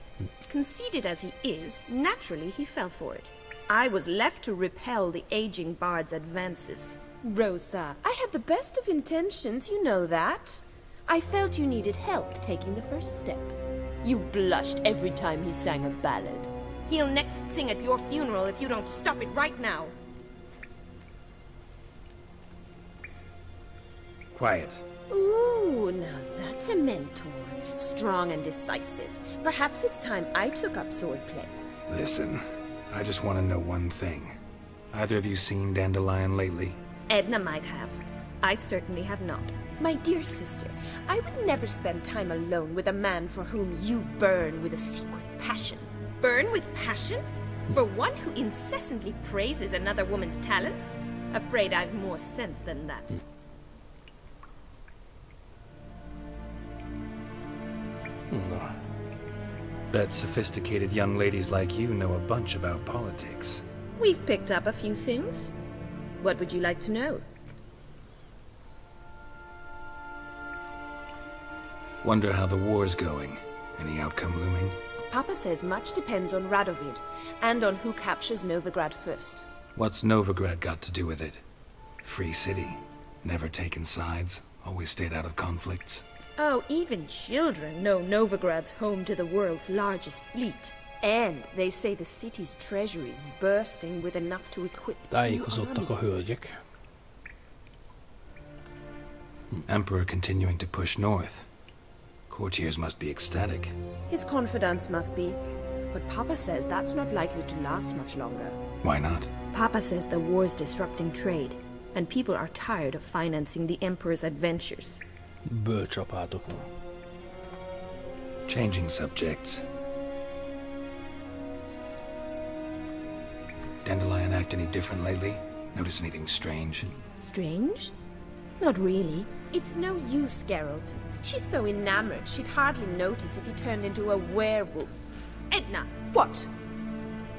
Conceited as he is, naturally he fell for it. I was left to repel the aging bard's advances. Rosa, I had the best of intentions, you know that. I felt you needed help taking the first step. You blushed every time he sang a ballad. He'll next sing at your funeral if you don't stop it right now. Quiet. Ooh, now that's a mentor. Strong and decisive. Perhaps it's time I took up swordplay. Listen, I just want to know one thing. Either of you seen Dandelion lately? Edna might have. I certainly have not. My dear sister, I would never spend time alone with a man for whom you burn with a secret passion. Burn with passion? For one who incessantly praises another woman's talents? Afraid I've more sense than that. No. Bet sophisticated young ladies like you know a bunch about politics. We've picked up a few things. What would you like to know? Wonder how the war's going. Any outcome looming? Papa says much depends on Radovid, and on who captures Novigrad first. What's Novigrad got to do with it? Free city. Never taken sides. Always stayed out of conflicts. Oh, even children know Novigrad's home to the world's largest fleet. And they say the city's treasury is bursting with enough to equip two Tájékozottak a armies. hölgyek. Emperor continuing to push north. Courtiers must be ecstatic. His confidants must be. But Papa says that's not likely to last much longer. Why not? Papa says the war's disrupting trade, and people are tired of financing the Emperor's adventures. Bölcsapátok. Changing subjects. Dandelion act any different lately? Notice anything strange? Strange? Not really. It's no use, Geralt. She's so enamored she'd hardly notice if he turned into a werewolf. Edna, what?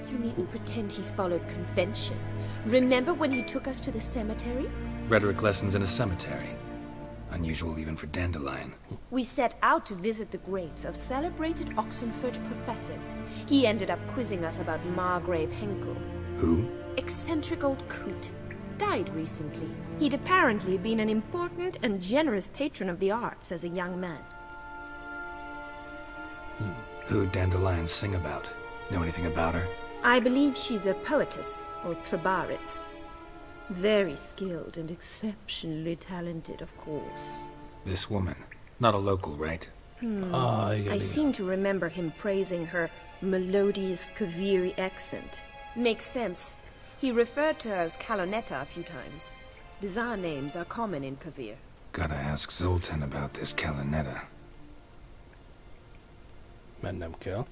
You needn't pretend he followed convention. Remember when he took us to the cemetery? Rhetoric lessons in a cemetery. Unusual even for Dandelion. We set out to visit the graves of celebrated Oxenford professors. He ended up quizzing us about Margrave Henkel. Who? Eccentric old coot. Died recently. He'd apparently been an important and generous patron of the arts as a young man. Who'd Dandelion sing about? Know anything about her? I believe she's a poetess, or trabaritz. Very skilled and exceptionally talented, of course. This woman. Not a local, right? I seem to remember him praising her melodious Kaviri accent. Makes sense. He referred to her as Calonetta a few times. Bizarre names are common in Kavir. Gotta ask Zoltan about this Calonetta. Mennem kell.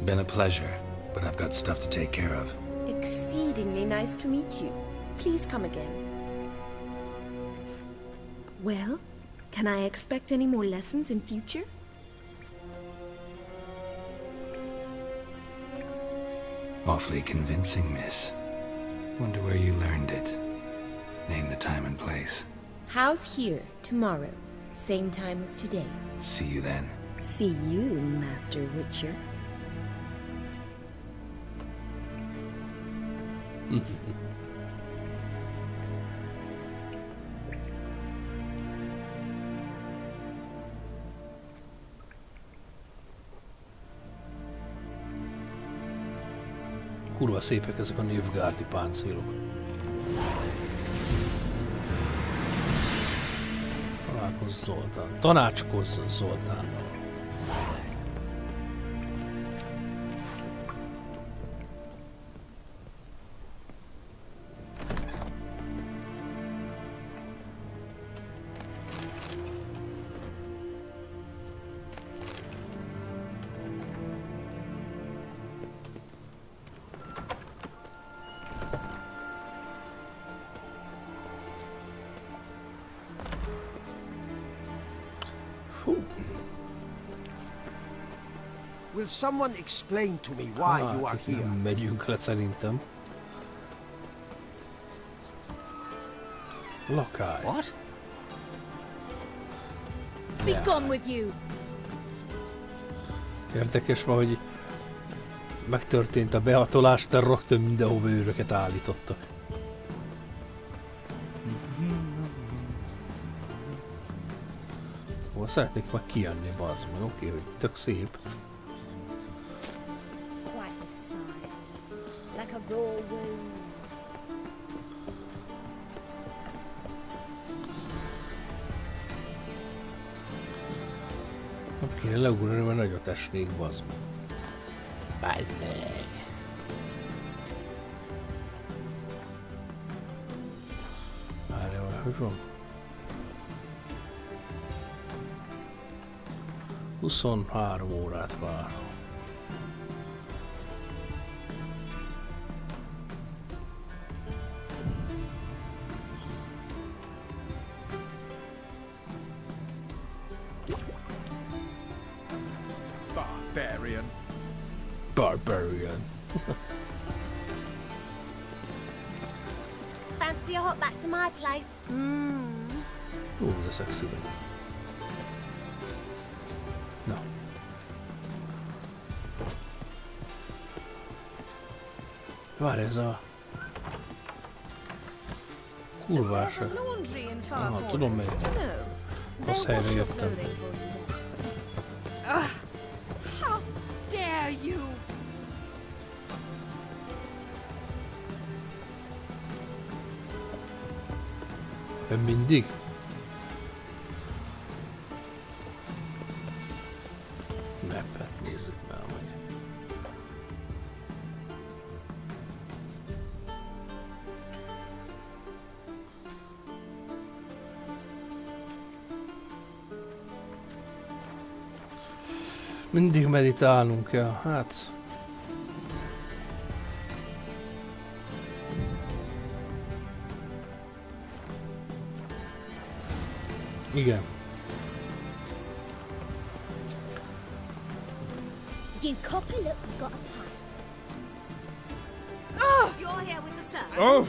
Been a pleasure, but I've got stuff to take care of. Exceedingly nice to meet you. Please come again. Well, can I expect any more lessons in future? Awfully convincing, miss. Wonder where you learned it. Name the time and place. House here, tomorrow. Same time as today. See you then. See you, Master Witcher. Kurva szépek ezek a Nilfgaardi páncélok. Találkozz Zoltán. Tanácskozz Zoltánnal. Will someone explain to me why you are here? Nem megyünk le szerintem. Lakály. What? Be gone with you! Érdekes ma, hogy megtörtént a behatolás, de rögtön mindenhova őröket állítottak. Hol szeretnék meg kijönni, bazd meg, oké, hogy tök szép. Quite a smile, like a raw wound. Kéne leugrani, mert nagyot esnék, bazd meg. Bazd meg. Várjál, hogy van? 23 órát vár. Barbarian. Fancy a hot back to my place? Ooh, de szexi vagy. Na. Várj, ez a... kurvás. Aha, tudom melyik. Rossz helyre jöttem. How dare you? Ön mindig? Meppet nézzük már meg. Mindig meditálnunk kell, hát... Igen. You copper, look, we've got a plan. Oh, you're here with the servants. Oh!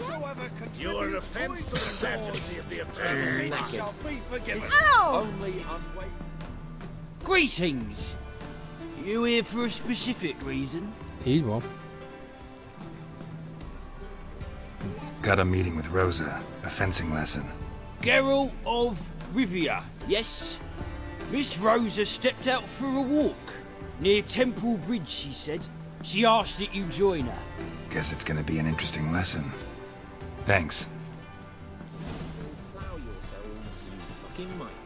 You are an offense to the majesty of the Eternal. I shall be forgiven. Ow! Only Greetings! You here for a specific reason? Így van. Got a meeting with Rosa, a fencing lesson. Geralt of Rivia, yes? Miss Rosa stepped out for a walk. Near Temple Bridge, she said. She asked that you join her. Guess it's gonna be an interesting lesson. Thanks. Allow yourselves, you fucking might.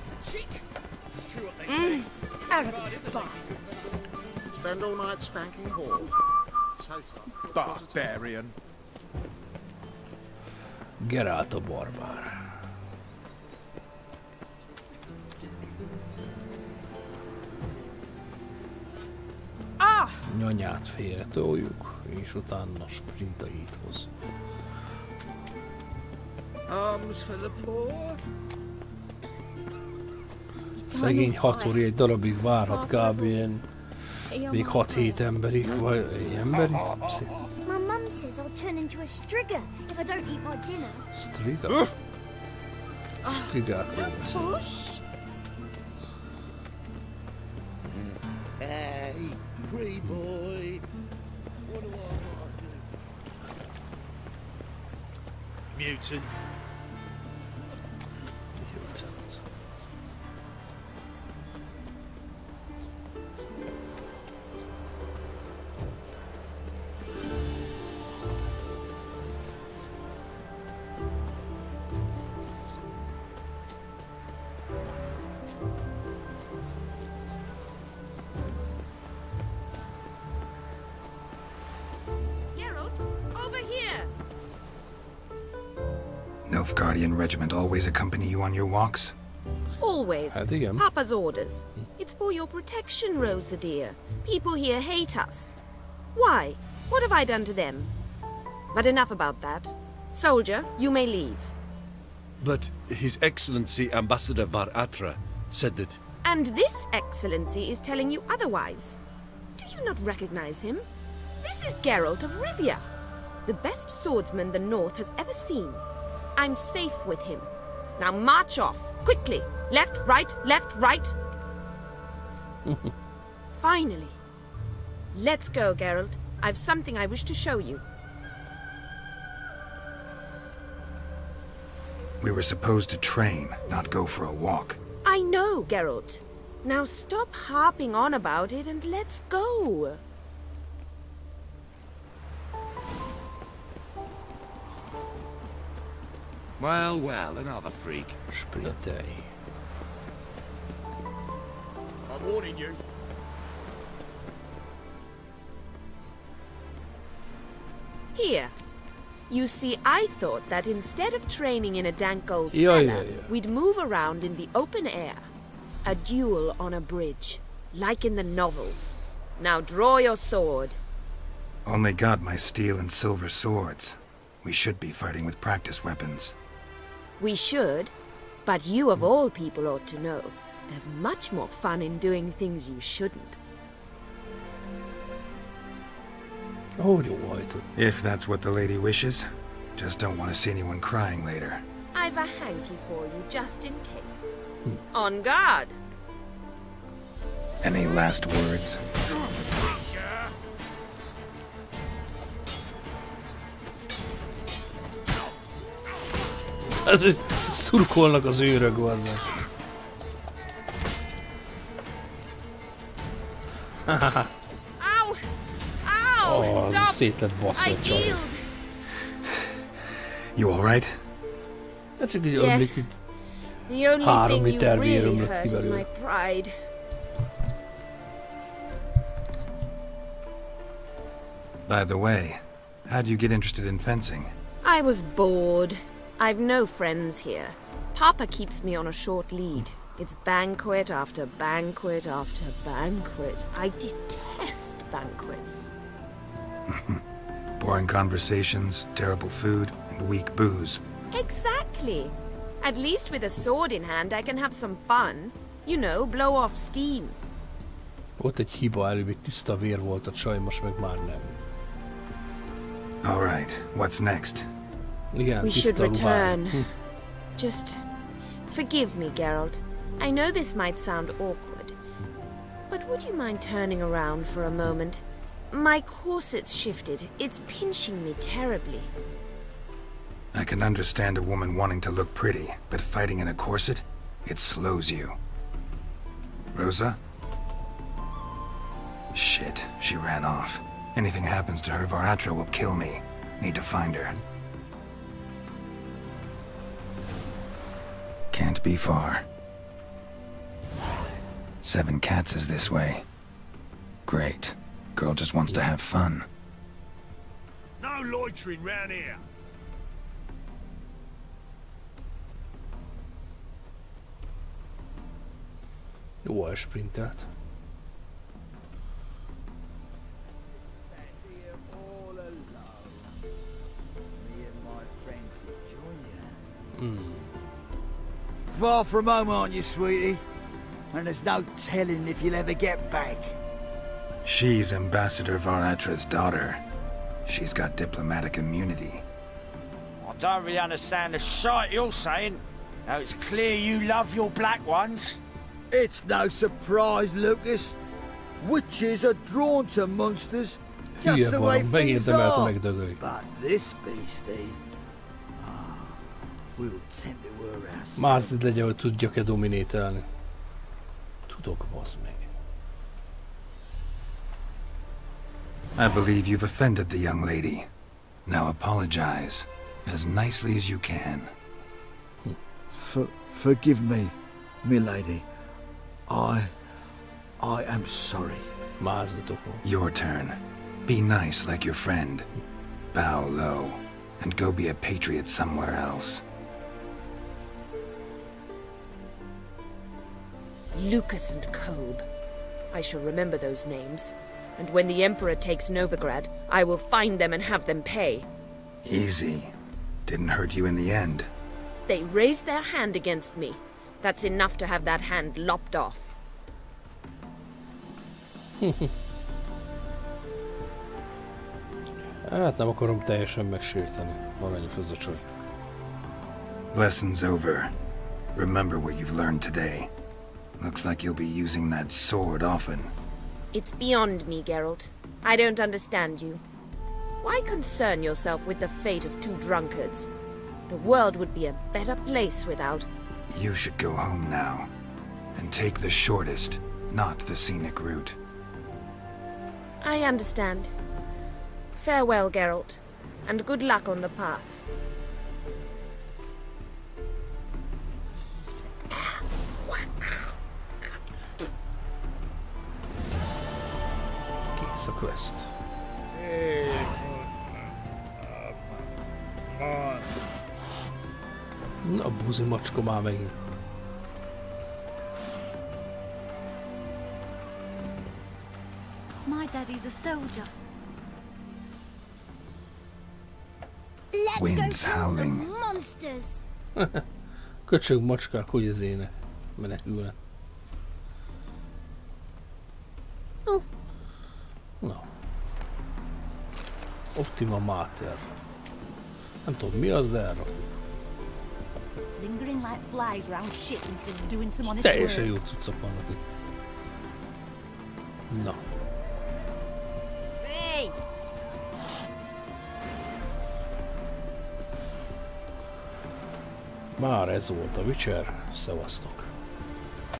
The cheek! It's true what they say. Arrogant bastard. Spend all night spanking whores. So far. Barbarian. Geralt a barbár. Nyanyát félre toljuk, és utána sprint a híthoz. Arms for the poor. Szegény hatóri egy darabig várhat kb. Ilyen még 6-7 emberig, vagy emberi? My mum says I'll turn into a striga if I don't eat my dinner. Striga? Strigát Push. Hey, free boy. What do I do? Mutant. Nilfgaardian regiment always accompany you on your walks? Always. Hát igen. Papa's orders. It's for your protection, Rosa dear. People here hate us. Why? What have I done to them? But enough about that. Soldier, you may leave. But His Excellency Ambassador Var Atra said that... And this excellency is telling you otherwise. Do you not recognize him? This is Geralt of Rivia, the best swordsman the North has ever seen. I'm safe with him. Now march off, quickly. Left, right, left, right. Finally. Let's go, Geralt. I've something I wish to show you. We were supposed to train, not go for a walk. I know, Geralt. Now stop harping on about it and let's go. Well, well, another freak. Sprintelj. I'm warning you. Here. You see, I thought that instead of training in a dank old cellar, we'd move around in the open air. A duel on a bridge, like in the novels. Now draw your sword. Only got my steel and silver swords. We should be fighting with practice weapons. We should, but you of all people ought to know. There's much more fun in doing things you shouldn't. If that's what the lady wishes, just don't want to see anyone crying later. I've a hanky for you, just in case. On guard! Any last words? Szurkolnak az őrök hozzá. Oh, szét lett baszva a csaj. You alright? Hát csak így ömlik, így 3 liter vér ömlött ki belőle. By the way, how'd you get interested in fencing? I was bored. I've no friends here. Papa keeps me on a short lead. It's banquet after banquet after banquet. I detest banquets. Boring conversations, terrible food, and weak booze. Exactly. At least with a sword in hand I can have some fun. You know, blow off steam. Ott egy hiba, előbb egy tiszta vér volt a csaj, most meg már nem. Alright, what's next? Igen, we should return. Just forgive me, Geralt. I know this might sound awkward, but would you mind turning around for a moment? My corset's shifted. It's pinching me terribly. I can understand a woman wanting to look pretty, but fighting in a corset, it slows you. Rosa? Shit, she ran off. Anything happens to her, Varatra will kill me. Need to find her. Can't be far. 7 Cats is this way. Great. Girl just wants to have fun. No loitering round here. Jó, elsprintelt. Far from home, aren't you, sweetie? And there's no telling if you'll ever get back. She's Ambassador Varatra's daughter. She's got diplomatic immunity. I don't really understand the shite you're saying. Now it's clear you love your black ones. It's no surprise, Lucas. Witches are drawn to monsters, just the way things are. But this beastie, we'll tend to her ourselves. Mázd legyen, hogy tudjak-e dominételni. Tudok, bassz meg. I believe you've offended the young lady. Now apologize, as nicely as you can. Forgive me, milady. I am sorry. Your turn. Be nice like your friend. Bow low, and go be a patriot somewhere else. Lucas and Kobe. I shall remember those names. And when the Emperor takes Novigrad, I will find them and have them pay. Easy. Didn't hurt you in the end. They raised their hand against me. That's enough to have that hand lopped off. Hát nem akarom teljesen megsérteni. Aranyos az a csaj. Lesson's over. Remember what you've learned today. Looks like you'll be using that sword often. It's beyond me, Geralt. I don't understand you. Why concern yourself with the fate of 2 drunkards? The world would be a better place without... You should go home now. And take the shortest, not the scenic route. I understand. Farewell, Geralt. And good luck on the path. lesz a quest. Na, buzi macska már megint. My daddy's a soldier. Wind's howling. Monsters. Köcsög macskák, hogy az ének menekülnek. Na. Optima Mater. Nem tudom mi az, de elrakjuk. Lingering like flies around shit instead of doing some honest work. Teljesen jó cuccok vannak itt. Na. Hey! Már ez volt a Witcher. Szevasztok.